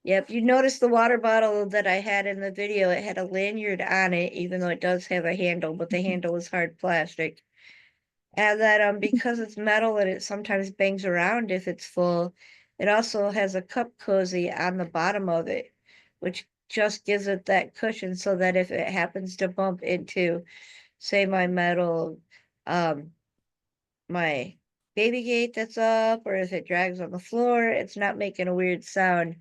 Yep, you notice the water bottle that I had in the video, it had a lanyard on it, even though it does have a handle, but the handle is hard plastic. And that because it's metal and it sometimes bangs around if it's full, it also has a cup cozy on the bottom of it, which just gives it that cushion so that if it happens to bump into, say, my metal, um, my baby gate that's up, or if it drags on the floor, it's not making a weird sound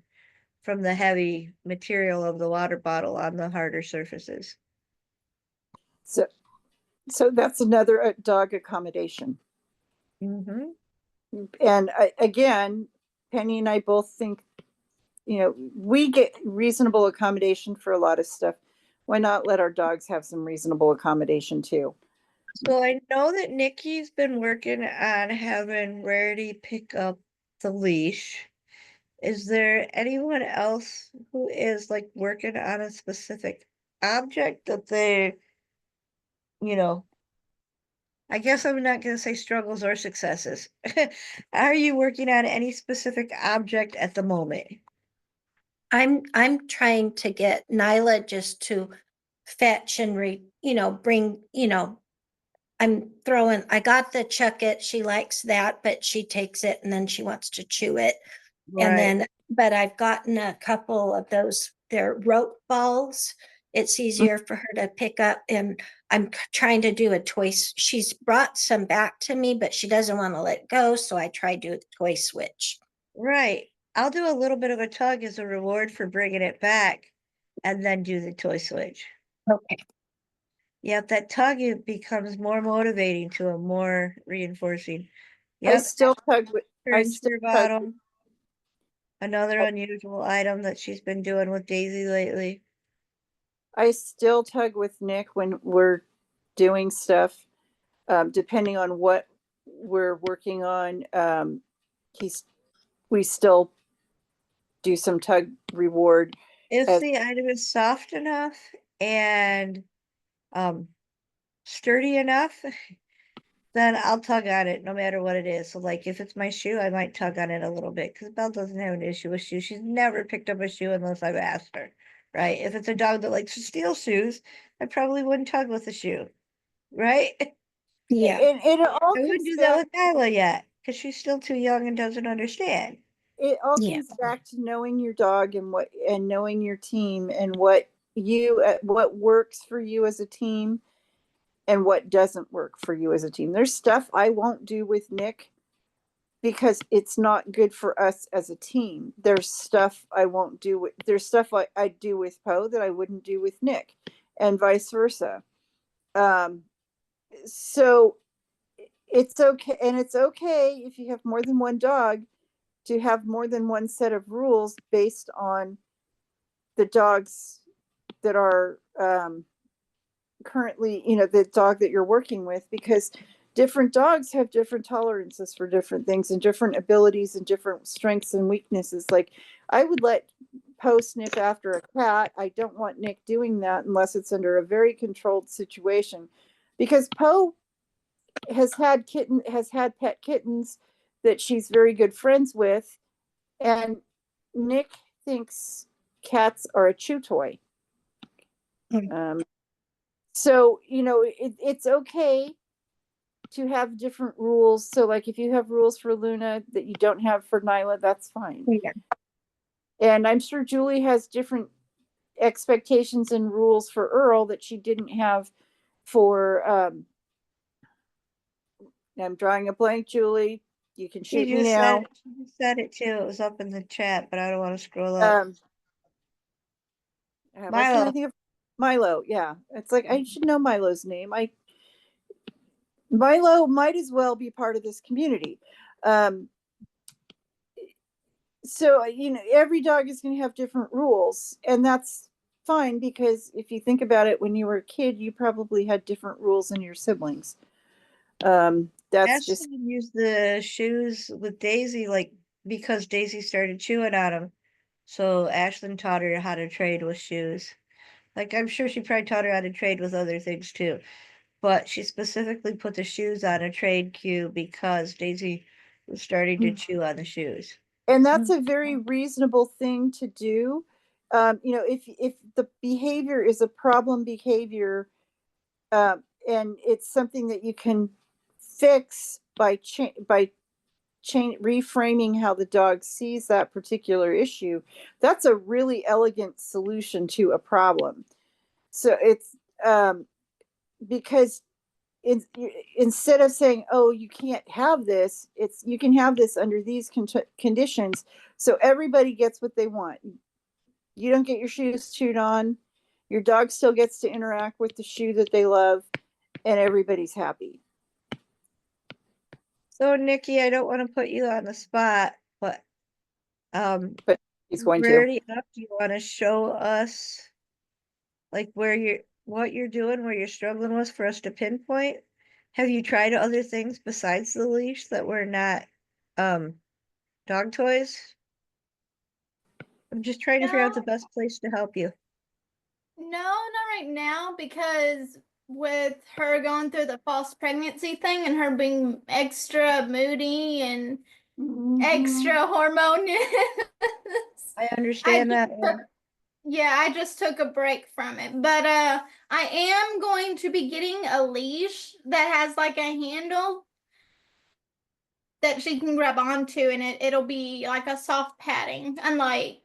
from the heavy material of the water bottle on the harder surfaces. So so that's another dog accommodation. Mm-hmm. And again, Penny and I both think, we get reasonable accommodation for a lot of stuff. Why not let our dogs have some reasonable accommodation too? So I know that Nikki's been working on having Rarity pick up the leash. Is there anyone else who is like working on a specific object that they, you know, I guess I'm not gonna say struggles or successes. Are you working on any specific object at the moment? I'm trying to get Nyla just to fetch and bring, I got the chuck it. She likes that, but she takes it and then she wants to chew it. And Right. then, but I've gotten a couple of those, they're rope balls. It's easier for her to pick up, and I'm trying to do a toy. She's brought some back to me, but she doesn't want to let go. So I tried to do the toy switch. Right. I'll do a little bit of a tug as a reward for bringing it back and then do the toy switch. Okay. Yep, that tug it becomes more motivating to a more reinforcing. I Yep, still tug with, I turns still your tug, bottom. Another unusual item that she's been doing with Daisy lately. I still tug with Nick when we're doing stuff, depending on what we're working on. He's, we still do some tug reward. If As, the item is soft enough and um sturdy enough, then I'll tug on it no matter what it is. So like if it's my shoe, I might tug on it a little bit because Belle doesn't have an issue with shoes. She's never picked up a shoe unless I've asked her. Right? If it's a dog that likes to steal shoes, I probably wouldn't tug with a shoe. Right? Yeah. and it all I wouldn't comes do that back, with Nyla yet because she's still too young and doesn't understand. it all Yeah. comes back to knowing your dog and what, and knowing your team and what you, what works for you as a team and what doesn't work for you as a team. There's stuff I won't do with Nick because it's not good for us as a team. There's stuff I won't do with, there's stuff I do with Poe that I wouldn't do with Nick, and vice versa. Um, so it's okay, and it's okay if you have more than one dog to have more than one set of rules based on the dogs that are currently, the dog that you're working with, because different dogs have different tolerances for different things and different abilities and different strengths and weaknesses. Like I would let Poe sniff after a cat. I don't want Nick doing that unless it's under a very controlled situation, because Poe has had pet kittens that she's very good friends with, and Nick thinks cats are a chew toy. Mm. So it's okay to have different rules. So like if you have rules for Luna that you don't have for Nyla, that's fine. Yeah. And I'm sure Julie has different expectations and rules for Earl that she didn't have for I'm drawing a blank, Julie. You can shoot me now. She just said it too. It was up in the chat, but I don't want to scroll up. Um why can't I Milo. think of Milo? Yeah. It's like I should know Milo's name. Milo might as well be part of this community. So every dog is going to have different rules, and that's fine, because if you think about it, when you were a kid you probably had different rules than your siblings. That's just, Ashley used the shoes with Daisy, like because Daisy started chewing on them. So Ashlyn taught her how to trade with shoes. Like I'm sure she probably taught her how to trade with other things too. But she specifically put the shoes on a trade cue because Daisy was starting to chew on the shoes. and that's a very reasonable thing to do. If the behavior is a problem behavior, and it's something that you can fix by reframing how the dog sees that particular issue, that's a really elegant solution to a problem. So it's because instead of saying, oh, you can't have this, it's you can have this under these conditions, so everybody gets what they want. You don't get your shoes chewed on, your dog still gets to interact with the shoe that they love, and everybody's happy. So Nikki, I don't want to put you on the spot, but But he's going to. rarity up, do you want to show us like what you're doing, where you're struggling with for us to pinpoint? Have you tried other things besides the leash that were not um dog toys? I'm just trying to figure out the best place to help you. No, not right now, because with her going through the false pregnancy thing and her being extra moody and extra hormone, I I understand just that. took, yeah, I just took a break from it. But I am going to be getting a leash that has like a handle that she can grab onto, and it'll be like a soft padding. Unlike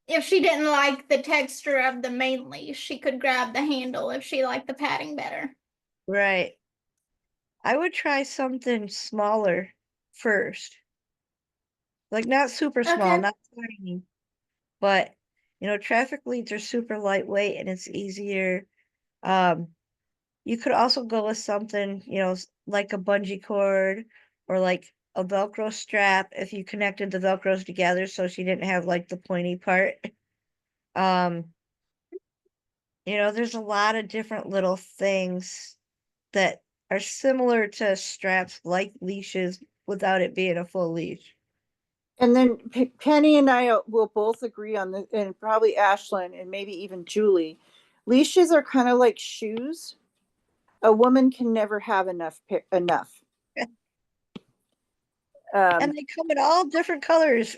if she didn't like the texture of the main leash, she could grab the handle if she liked the padding better. Right. I would try something smaller first. Like not super small, Okay. not tiny, but traffic leads are super lightweight and it's easier. Um, you could also go with something, like a bungee cord or like a Velcro strap if you connected the Velcros together so she didn't have like the pointy part. Um, there's a lot of different little things that are similar to straps like leashes without it being a full leash. And then Penny and I will both agree on this, and probably Ashlyn and maybe even Julie. Leashes are kind of like shoes. A woman can never have enough. And Um, they come in all different colors,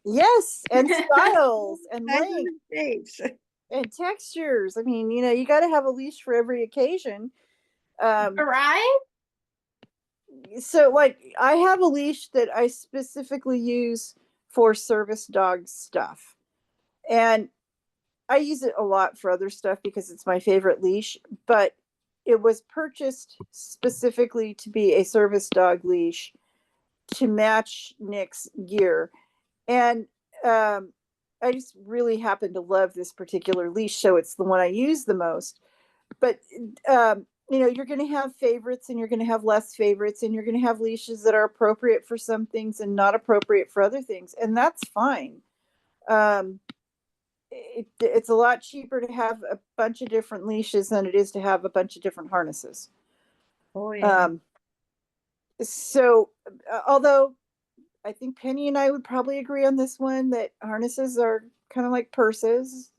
yes, and styles and sizes, length and shapes. and textures. I mean, you got to have a leash for every occasion. Um, Right? so like I have a leash that I specifically use for service dog stuff. And I use it a lot for other stuff because it's my favorite leash, but it was purchased specifically to be a service dog leash to match Nick's gear. And I just really happen to love this particular leash, so it's the one I use the most. But you're going to have favorites and you're going to have less favorites, and you're going to have leashes that are appropriate for some things and not appropriate for other things, and that's fine. Um, it's a lot cheaper to have a bunch of different leashes than it is to have a bunch of different harnesses. Oh yeah. Um, so, although I think Penny and I would probably agree on this one that harnesses are kind of like purses.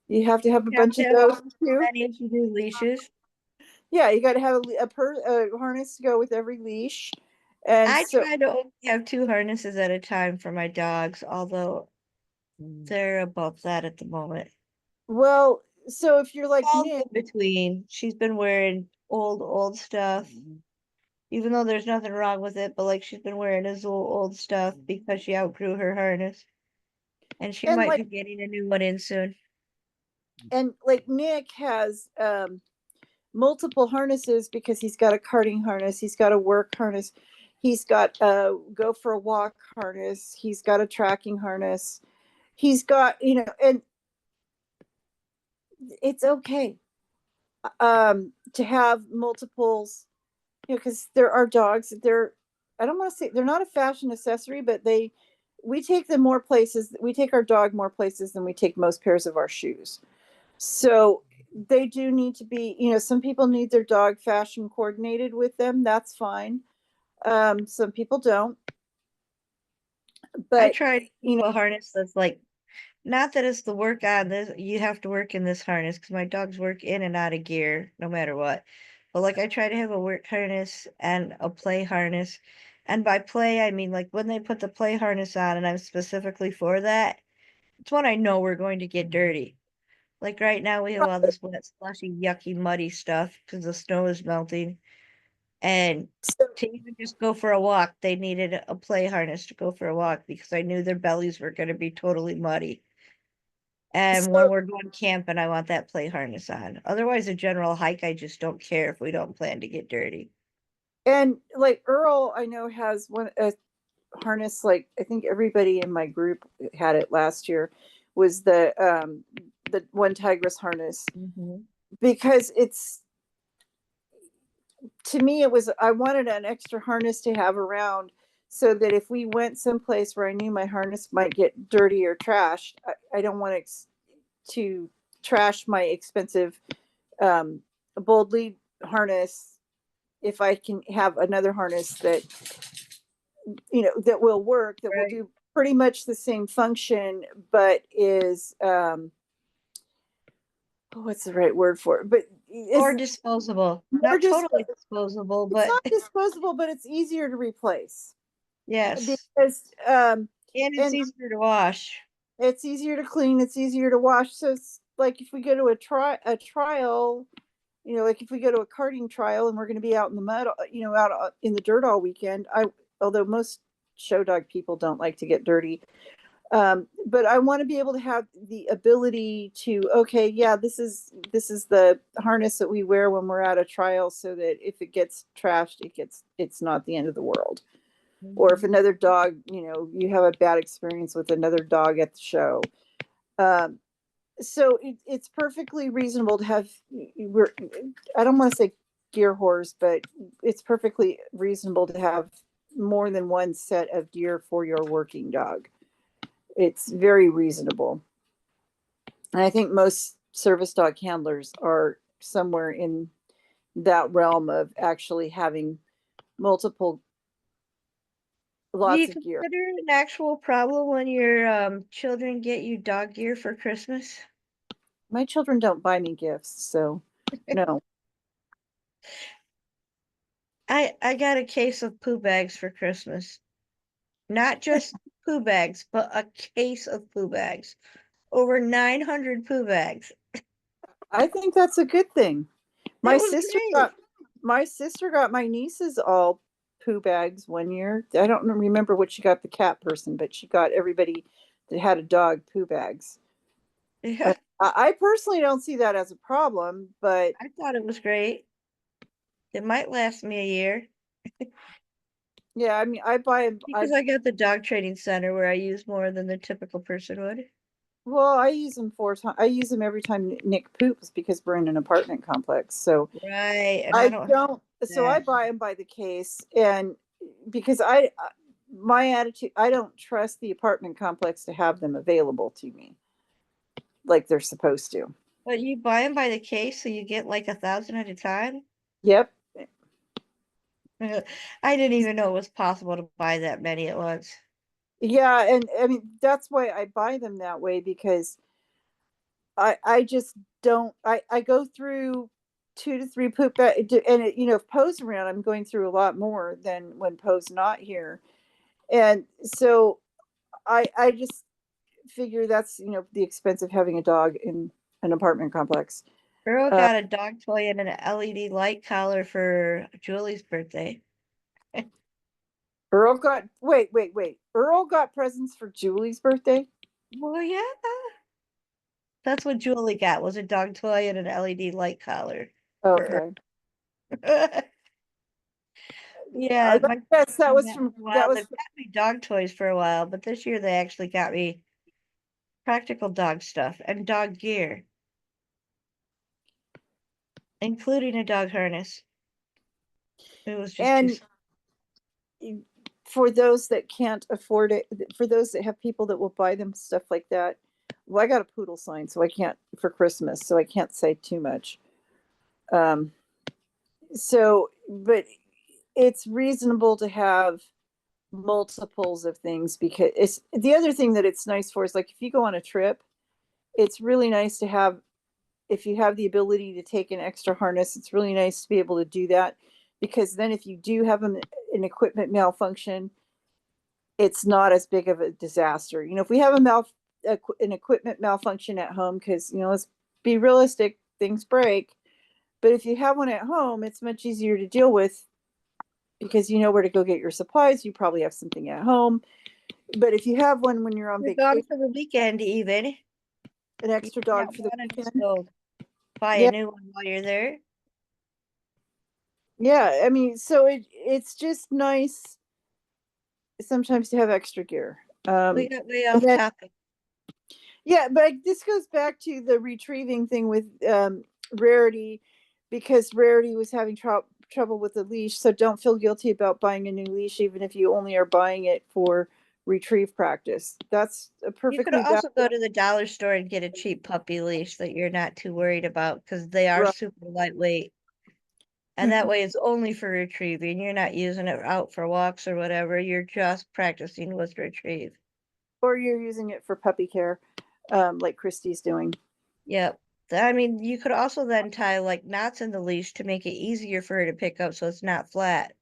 You have to have a You have bunch to of have those almost as too. many as you do leashes. Yeah, you got to have a harness to go with every leash. And I so, try to only have two harnesses at a time for my dogs, although they're above that at the moment. well, so if you're like All Nick, in between. She's been wearing old stuff, even though there's nothing wrong with it, but like she's been wearing his old stuff because she outgrew her harness. And she and might like be getting a new one in soon. Nick has multiple harnesses because he's got a carting harness, he's got a work harness, he's got a go for a walk harness, he's got a tracking harness, he's got and it's okay to have multiples, because there are dogs that they're, I don't want to say they're not a fashion accessory, but we take them more places, we take our dog more places than we take most pairs of our shoes. So they do need to be, some people need their dog fashion coordinated with them. That's fine. Some people don't. I But, tried to you keep know, a harness that's like, not that it's the work on this, you have to work in this harness because my dogs work in and out of gear no matter what. But like I try to have a work harness and a play harness. And by play, I mean like when they put the play harness on and I'm specifically for that, it's when I know we're going to get dirty. Like right now we have all this wet, slushy, yucky, muddy stuff because the snow is melting. And so, to even just go for a walk, they needed a play harness to go for a walk because I knew their bellies were going to be totally muddy. And when so, we're going camping, I want that play harness on. Otherwise, a general hike, I just don't care if we don't plan to get dirty. and like Earl, I know has a harness, like I think everybody in my group had it last year, was the one tigress harness, Mhm. because it's, to me it was, I wanted an extra harness to have around so that if we went someplace where I knew my harness might get dirty or trashed, I don't want to trash my expensive um, bold lead harness if I can have another harness that that will work, that will Right. do pretty much the same function, but is what's the right word for it? But Or it's disposable. more Not just, totally disposable, it's but not disposable, but it's easier to replace yes. because, And it's and easier to wash. it's easier to clean, it's easier to wash. So it's like if we go to a trial, you know, like if we go to a karting trial and we're going to be out in the mud, you know, out in the dirt all weekend, although most show dog people don't like to get dirty, but I want to be able to have the ability to, okay, yeah, this is the harness that we wear when we're at a trial, so that if it gets trashed, it's not the end of the world. Or if Mhm. another dog, you know, you have a bad experience with another dog at the show. Um, so it's perfectly reasonable to have. I don't want to say gear whores, but it's perfectly reasonable to have more than one set of gear for your working dog. It's very reasonable. And I think most service dog handlers are somewhere in that realm of actually having multiple Do you lots of gear. consider it an actual problem when your children get you dog gear for Christmas? My children don't buy me gifts, so no. I got a case of poo bags for Christmas. Not just poo bags, but a case of poo bags. Over 900 poo bags. I think that's a good thing. It My was sister great. got my sister got my nieces all poo bags one year. I don't remember what she got the cat person, but she got everybody that had a dog poo bags. Yeah, I personally don't see that as a problem, but I thought it was great. It might last me a year yeah, I mean, I because I got the dog training center where I use more than the typical person would. well, I use them 4 times. I use them every time Nick poops because we're in an apartment complex. So Right, and I I don't have don't. So I that. buy them by the case, and because my attitude, I don't trust the apartment complex to have them available to me like they're supposed to. But you buy them by the case, so you get like 1,000 at a time. Yep. I didn't even know it was possible to buy that many at once. Yeah, and I mean that's why I buy them that way, because I just don't. I go through 2 to 3 poop and you know, if Poe's around, I'm going through a lot more than when Poe's not here, and so I just figure that's, you know, the expense of having a dog in an apartment complex. Girl Uh, got a dog toy and an LED light collar for Julie's birthday. Earl got wait. Earl got presents for Julie's birthday. Well, yeah, that's what Julie got was a dog toy and an LED light collar for Okay. her. Yeah, my Yes, that done was that from for a that while. was They've got me dog toys for a while, but this year they actually got me practical dog stuff and dog gear, including a dog harness. It was just too. and for those that can't afford it, for those that have people that will buy them stuff like that. Well, I got a poodle sign, so I can't for Christmas, so I can't say too much. Um, so, but it's reasonable to have multiples of things, because it's the other thing that it's nice for is like if you go on a trip, it's really nice to have, if you have the ability to take an extra harness, it's really nice to be able to do that, because then if you do have an equipment malfunction, it's not as big of a disaster. You know, if we have an equipment malfunction at home, because, you know, let's be realistic, things break. But if you have one at home, it's much easier to deal with because you know where to go get your supplies. You probably have something at home. But if you have one when you're on You're gone vacation, for the weekend, even. an You extra dog got for the one and just weekend. go buy a Yeah. new one while you're there. Yeah. I mean, so it's just nice sometimes to have extra gear. We got way And off then, topic. yeah, but this goes back to the retrieving thing with Rarity, because Rarity was having trouble with the leash. So don't feel guilty about buying a new leash, even if you only are buying it for retrieve practice. That's a You could perfectly valid. also go to the dollar store and get a cheap puppy leash that you're not too worried about because they are Right. super lightweight. And that way it's only for retrieving. You're not using it out for walks or whatever. You're just practicing with retrieve. Or you're using it for puppy care, like Christy's doing. Yep. I mean, you could also then tie like knots in the leash to make it easier for her to pick up so it's not flat.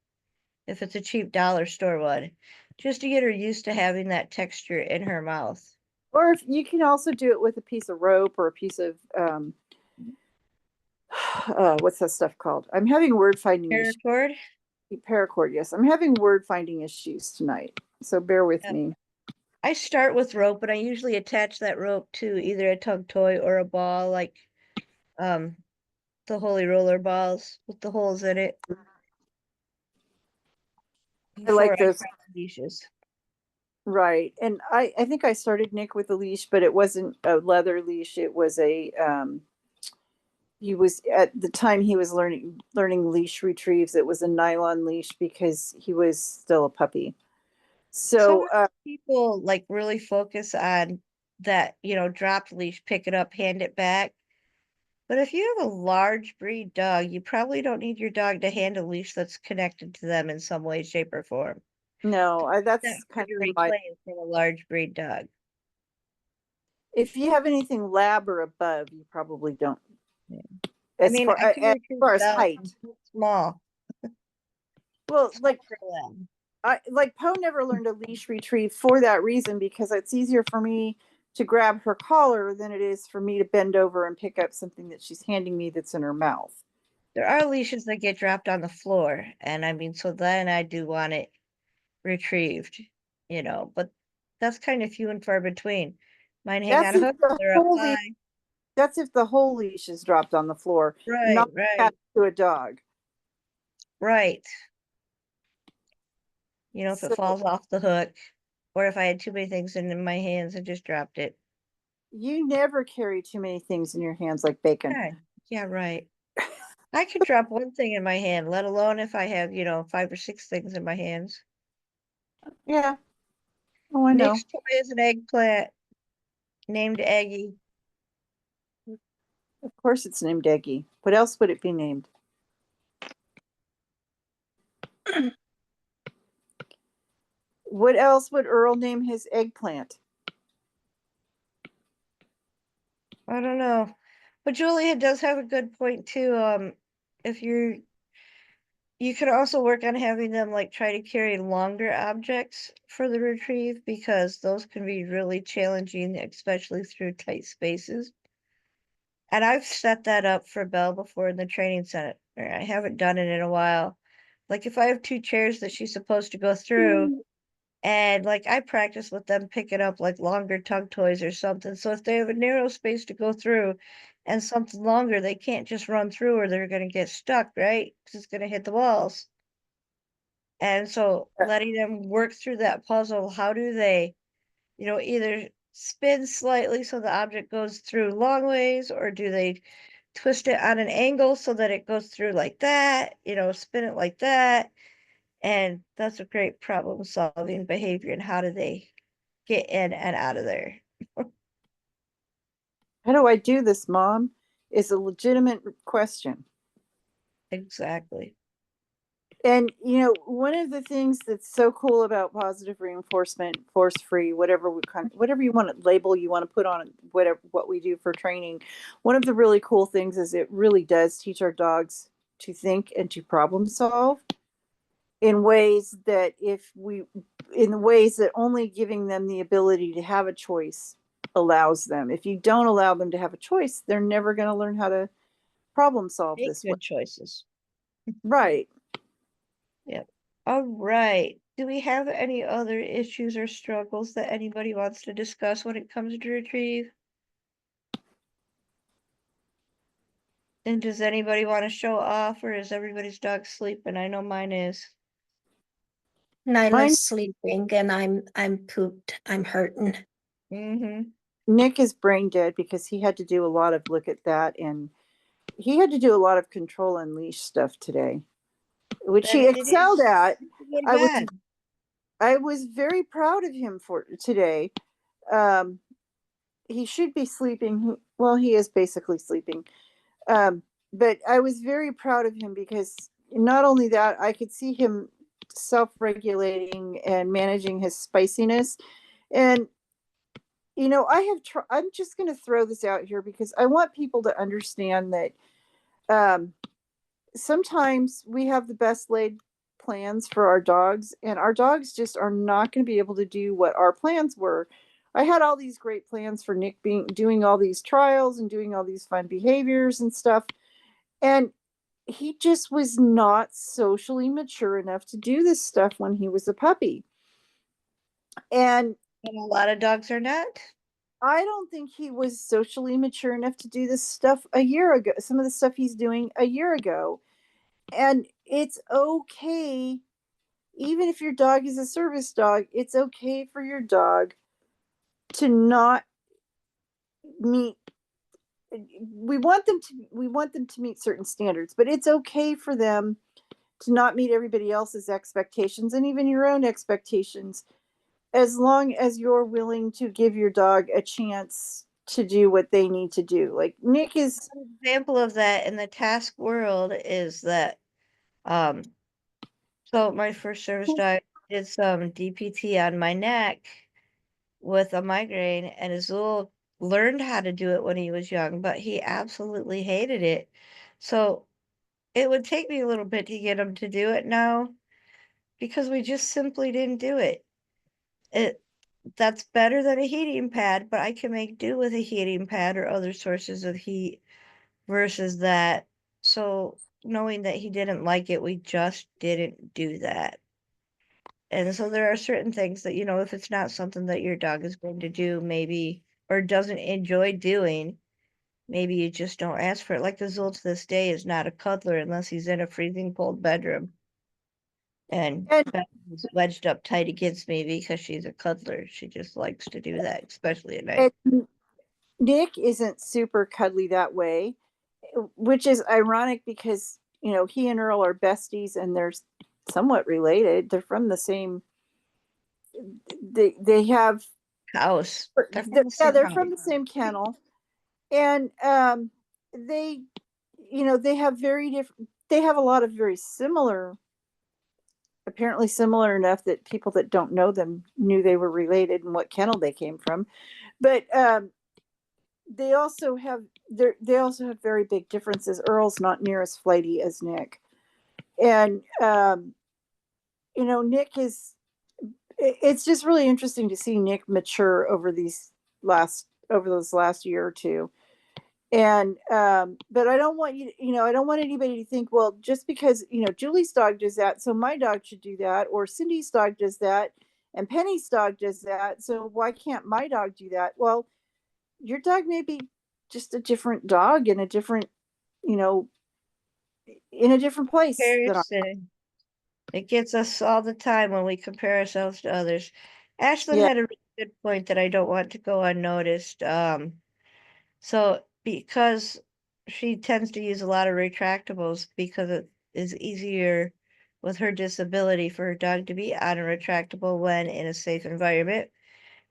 If it's a cheap dollar store one, just to get her used to having that texture in her mouth. Or if you can also do it with a piece of rope or a piece of what's that stuff called? I'm having word finding issues. Paracord? Paracord, yes. I'm having word finding issues tonight. So bear with me. I start with rope, but I usually attach that rope to either a tug toy or a ball, like um the holy roller balls with the holes in it. I like Before I those. try the leashes. Right. And I think I started Nick with a leash, but it wasn't a leather leash. It was a he was at the time he was learning leash retrieves. It was a nylon leash because he was still a puppy. So Some people like really focus on that, dropped leash, pick it up, hand it back. But if you have a large breed dog, you probably don't need your dog to hand a leash that's connected to them in some way, shape, or form. no, That's that's hard kind to of in my. reclaim from a large breed dog. If you have anything lab or above, you probably don't. Yeah. I mean, I can As retrieve far as dogs height. from small, Well, like for them. Poe never learned a leash retrieve for that reason because it's easier for me to grab her collar than it is for me to bend over and pick up something that she's handing me that's in her mouth. There are leashes that get dropped on the floor, and I mean, so then I do want it retrieved, but that's kind of few and far between. Mine hang That's on if hooks, the they're up whole leash. high. That's if the whole leash is dropped on the floor, Right, not right, attached to a dog. right. If it So falls off the hook, or if I had too many things in my hands and just dropped it. you never carry too many things in your hands like bacon. Yeah, yeah, right. I could drop one thing in my hand, let alone if I have, 5 or 6 things in my hands. Yeah. Oh, I know. Nick's toy is an eggplant named Eggy. Of course, it's named Eggy. What else would it be named? What else would Earl name his eggplant? I don't know. But Julia does have a good point too. If you could also work on having them like try to carry longer objects for the retrieve because those can be really challenging, especially through tight spaces. And I've set that up for Belle before in the training center. I haven't done it in a while. Like if I have 2 chairs that she's supposed to go through, and like I practice with them picking up like longer tug toys or something. So if they have a narrow space to go through and something longer, they can't just run through or they're going to get stuck, right? Because it's going to hit the walls. And so letting them work through that puzzle, how do they, either spin slightly so the object goes through long ways, or do they twist it on an angle so that it goes through like that, spin it like that? And that's a great problem solving behavior. And how do they get in and out of there? How do I do this, Mom? Is a legitimate question. Exactly. And one of the things that's so cool about positive reinforcement, force free, whatever you want to label you want to put on what we do for training, one of the really cool things is it really does teach our dogs to think and to problem solve in ways that only giving them the ability to have a choice allows them. If you don't allow them to have a choice, they're never going to learn how to problem solve Make this way. good choices. Right. Yep. All right. Do we have any other issues or struggles that anybody wants to discuss when it comes to retrieve? And does anybody want to show off, or is everybody's dog sleeping? I know mine is. Mine- Nyla's sleeping and I'm pooped. I'm hurting. Mm-hmm. Nick is brain dead because he had to do a lot of look at that, and he had to do a lot of control and leash stuff today, which Then he it excelled is at. go to I was bed. I was very proud of him for today. Um, he should be sleeping. Well, he is basically sleeping. But I was very proud of him because not only that, I could see him self-regulating and managing his spiciness. And you know, I'm just going to throw this out here because I want people to understand that um, sometimes we have the best laid plans for our dogs, and our dogs just are not going to be able to do what our plans were. I had all these great plans for Nick being doing all these trials and doing all these fun behaviors and stuff. And he just was not socially mature enough to do this stuff when he was a puppy. And And a lot of dogs are not. I don't think he was socially mature enough to do this stuff a year ago, some of the stuff he's doing a year ago. And it's okay, even if your dog is a service dog, it's okay for your dog to not meet we want them to meet certain standards, but it's okay for them to not meet everybody else's expectations and even your own expectations, as long as you're willing to give your dog a chance to do what they need to do. Like Nick is An example of that in the task world is that so my first service dog did some DPT on my neck with a migraine, and Azul learned how to do it when he was young, but he absolutely hated it. So it would take me a little bit to get him to do it now because we just simply didn't do it. It that's better than a heating pad, but I can make do with a heating pad or other sources of heat versus that. So knowing that he didn't like it, we just didn't do that. And so there are certain things that, if it's not something that your dog is going to do, maybe, or doesn't enjoy doing, maybe you just don't ask for it. Like Azul to this day is not a cuddler unless he's in a freezing cold bedroom. And and, Beth is wedged up tight against me because she's a cuddler. She just likes to do that, especially at night. and Nick isn't super cuddly that way, which is ironic because, you know, he and Earl are besties and they're somewhat related. They're from the same they have House. They're from the yeah, same they're house. from the same kennel. And they, you know, they have very different they have a lot of very similar, apparently similar enough that people that don't know them knew they were related and what kennel they came from. But they also have they also have very big differences. Earl's not near as flighty as Nick. And you know, Nick is it's just really interesting to see Nick mature over those last year or two. And but I don't want you know, I don't want anybody to think, well, just because, you know, Julie's dog does that, so my dog should do that, or Cindy's dog does that and Penny's dog does that, so why can't my dog do that? Well, your dog may be just a different dog in a different, you know, in a different place than I. Comparison. It gets us all the time when we compare ourselves to others. Ashlyn Yeah. had a really good point that I don't want to go unnoticed. So because she tends to use a lot of retractables because it is easier with her disability for her dog to be on a retractable when in a safe environment.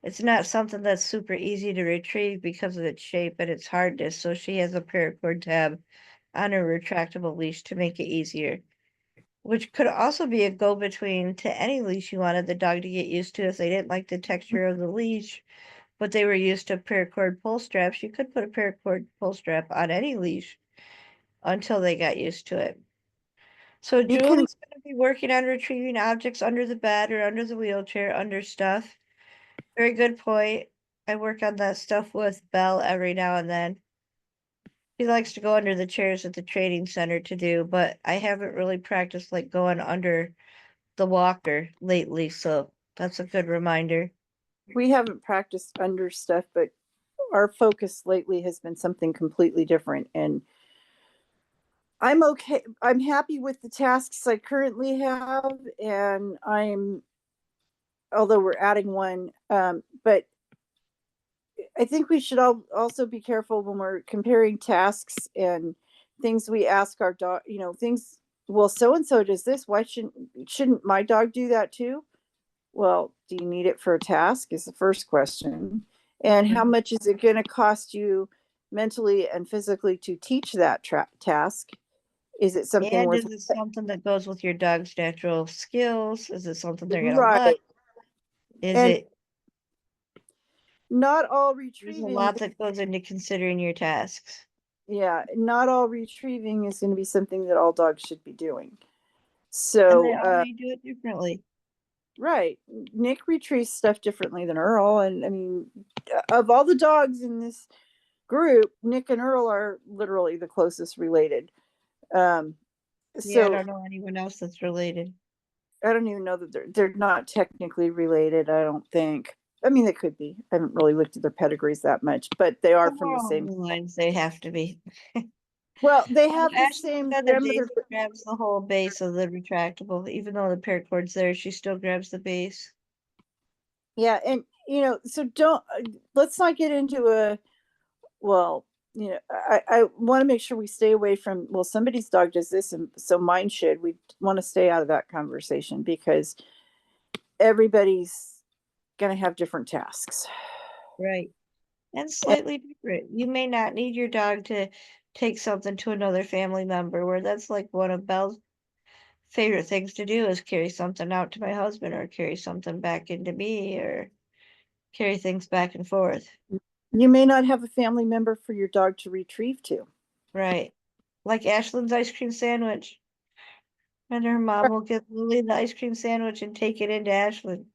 It's not something that's super easy to retrieve because of its shape and its hardness. So she has a paracord tab on her retractable leash to make it easier, which could also be a go-between to any leash you wanted the dog to get used to. If they didn't like the texture of the leash, but they were used to paracord pull straps, you could put a paracord pull strap on any leash until they got used to it. So You can Julie's going to be working on retrieving objects under the bed or under the wheelchair, under stuff. Very good point. I work on that stuff with Belle every now and then. He likes to go under the chairs at the training center to do, but I haven't really practiced like going under the walker lately, so that's a good reminder. we haven't practiced under stuff, but our focus lately has been something completely different. And I'm okay. I'm happy with the tasks I currently have, and although we're adding one, but I think we should also be careful when we're comparing tasks and things we ask our dog, you know, things, well, so and so does this. Why shouldn't my dog do that too? Well, do you need it for a task is the first question. And how much is it going to cost you mentally and physically to teach that task? Is it something And worth is it something that goes with your dog's natural skills? Is it something they're gonna like? right? Is And it not all There's a retrieving, lot that goes into considering your tasks. yeah, not all retrieving is going to be something that all dogs should be doing. And they So, all may do it differently. right, Nick retrieves stuff differently than Earl, and I mean, of all the dogs in this group, Nick and Earl are literally the closest related. Um, Yeah, I so don't know anyone else that's related. I don't even know that they're not technically related. I don't think. I mean, they could be. I haven't really looked at their pedigrees that much, but they are from Somewhere the along same. the lines, they have to be. Well, they Well, have the Ashley same said the grandmother. base grabs the whole base of the retractable. Even though the paracord's there, she still grabs the base. Yeah, and so don't let's not get into a well. I want to make sure we stay away from well, somebody's dog does this, and so mine should. We want to stay out of that conversation because everybody's going to have different tasks. Right. And slightly different. You may not need your dog to take something to another family member, where that's like one of Belle's favorite things to do is carry something out to my husband or carry something back into me or carry things back and forth. You may not have a family member for your dog to retrieve to. Right. Like Ashlyn's ice cream sandwich. And her mom will give Lily the ice cream sandwich and take it into Ashlyn.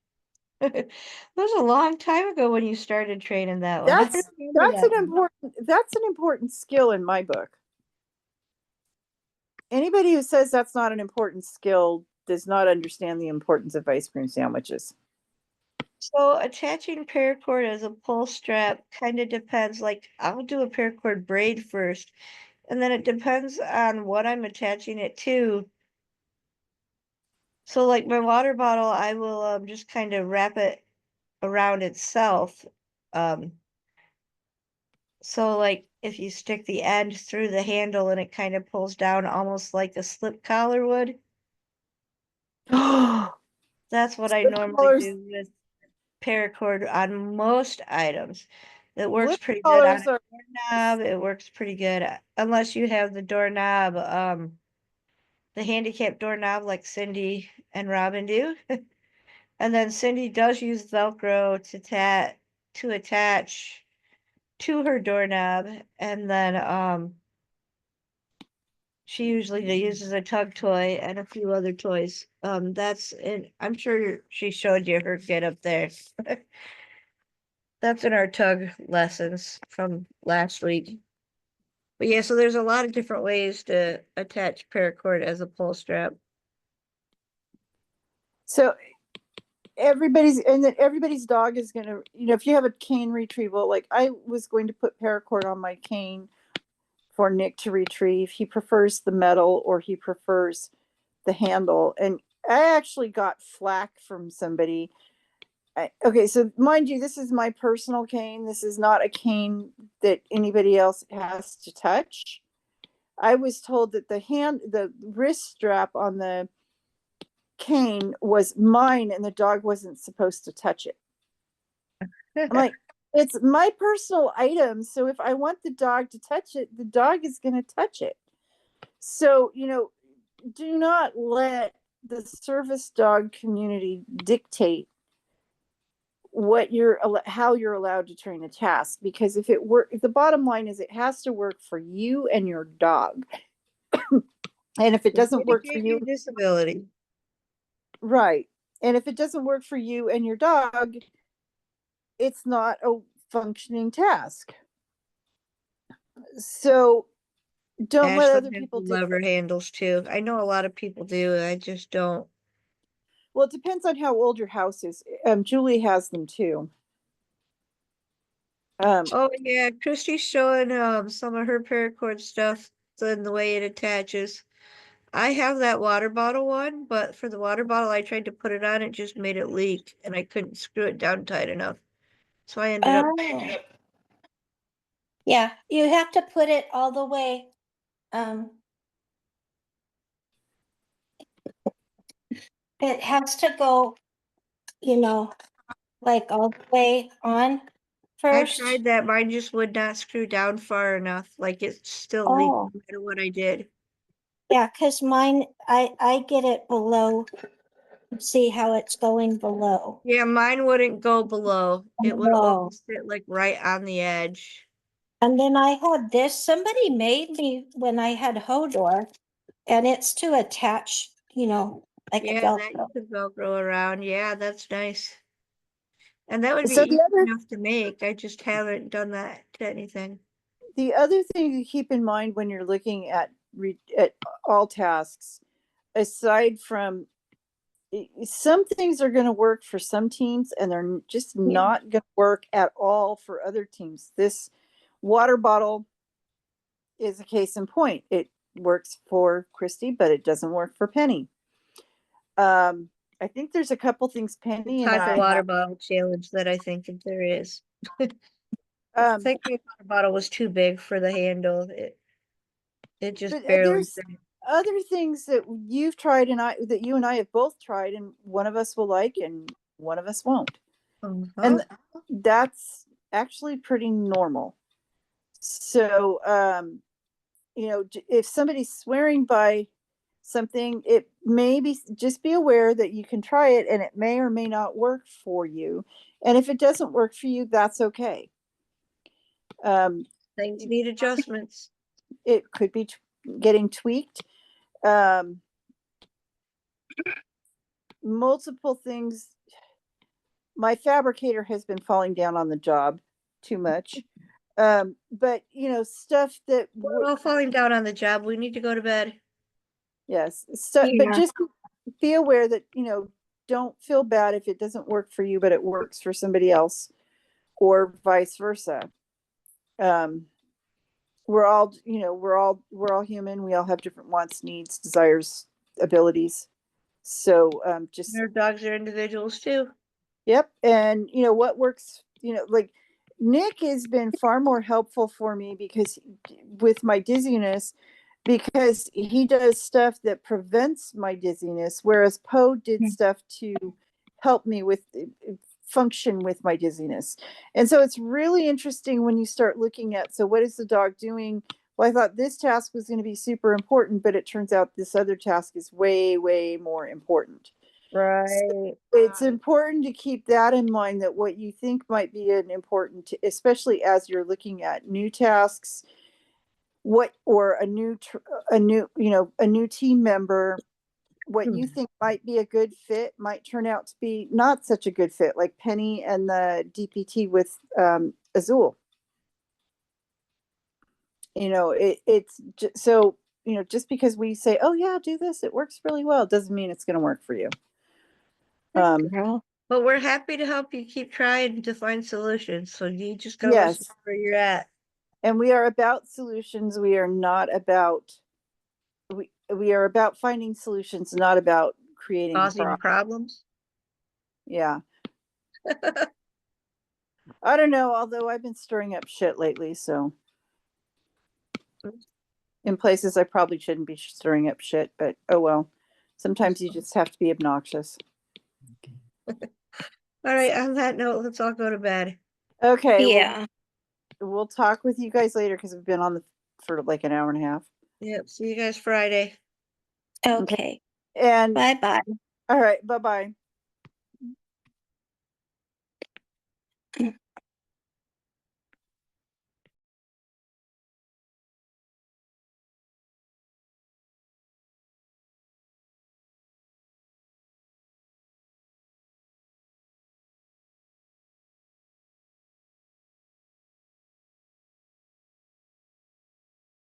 That was a long time ago when you started training that one. I That's remember that's an that one. important skill in my book. Anybody who says that's not an important skill does not understand the importance of ice cream sandwiches. So attaching paracord as a pull strap kind of depends. Like I'll do a paracord braid first, and then it depends on what I'm attaching it to. So like my water bottle, I will just kind of wrap it around itself. Um, so like if you stick the end through the handle and it kind of pulls down almost like a slip collar would. That's what I Slip normally collars, do with paracord on most items. It works slip pretty good on collars a are doorknob. It works pretty good unless you have the doorknob, the handicap doorknob like Cindy and Robin do. And then Cindy does use Velcro to attach to her doorknob, and then she usually uses a tug toy and a few other toys. That's in I'm sure she showed you her get up there. That's in our tug lessons from last week. But yeah, so there's a lot of different ways to attach paracord as a pull strap. so everybody's dog is going to if you have a cane retrieval, like I was going to put paracord on my cane for Nick to retrieve. He prefers the metal or he prefers the handle, and I actually got flack from somebody. Okay, so mind you, this is my personal cane. This is not a cane that anybody else has to touch. I was told that the wrist strap on the cane was mine and the dog wasn't supposed to touch it. I'm like, it's my personal item. So if I want the dog to touch it, the dog is going to touch it. So, do not let the service dog community dictate how you're allowed to train a task, because if the bottom line is it has to work for you and your dog. And if it doesn't work for Mitigate you, your disability. right. And if it doesn't work for you and your dog, it's not a functioning task. So don't let other Ashlyn has people dictate. lever handles too. I know a lot of people do. I just don't. Well, it depends on how old your house is. Julie has them too. Oh yeah, Christy's showing some of her paracord stuff and the way it attaches. I have that water bottle one, but for the water bottle I tried to put it on, it just made it leak and I couldn't screw it down tight enough. So I ended up Oh, yeah, you have to put it all the way. Um, it has to go, like all the way on I first. tried that, mine just would not screw down far enough. Like it still leaked Oh, no matter what I did. yeah, because mine, I get it below see how it's going below. Yeah, mine wouldn't go below. It would No. always sit like right on the edge. And then I had this, somebody made me when I had Hodor, and it's to attach, like a Yeah, that Velcro. you could Velcro around. Yeah, that's nice. And that would be So easy enough to make. I just haven't done that to anything. the other thing to keep in mind when you're looking at all tasks, aside from some things are going to work for some teams and they're just Yeah. not going to work at all for other teams. This water bottle is a case in point. It works for Christy, but it doesn't work for Penny. I think there's a couple things Penny and Type of I water have. bottle challenge that I think that there is. I Um, think the water bottle was too big for the handle. It just but barely there's fit. other things that you've tried and that you and I have both tried, and one of us will like and one of us won't. Uh-huh. And that's actually pretty normal. So, if somebody's swearing by something, it may be, just be aware that you can try it and it may or may not work for you. And if it doesn't work for you, that's okay. Things need adjustments. It could be getting tweaked. Multiple things. My fabricator has been falling down on the job too much. But stuff that We're all falling down on the job. We need to go to bed. yes, so but Yeah. just be aware that don't feel bad if it doesn't work for you, but it works for somebody else, or vice versa. We're all we're all human. We all have different wants, needs, desires, abilities. So just Our dogs are individuals too. yep. And what works, like Nick has been far more helpful for me because with my dizziness, because he does stuff that prevents my dizziness, whereas Poe did stuff to help me with function with my dizziness. And so it's really interesting when you start looking at, so what is the dog doing? Well, I thought this task was going to be super important, but it turns out this other task is way, way more important. Right. It's important to keep that in mind, that what you think might be an important, especially as you're looking at new tasks, or a new team member, what you think might be a good fit might turn out to be not such a good fit, like Penny and the DPT with Azul. It's just, so just because we say, oh yeah, do this, it works really well, doesn't mean it's going to work for you. Girl. But we're happy to help you keep trying to find solutions. So you just gotta Yes. listen where you're at. And we are about solutions. We are not about, we are about finding solutions, not about creating Causing problems. Yeah. I don't know, although I've been stirring up shit lately, so in places I probably shouldn't be stirring up shit, but oh well. Sometimes you just have to be obnoxious. All right, on that note, let's all go to bed. Okay, Yeah. we'll talk with you guys later because we've been on for like an hour and a half. Yep, see you guys Friday. Okay. And Bye-bye. all right, bye-bye.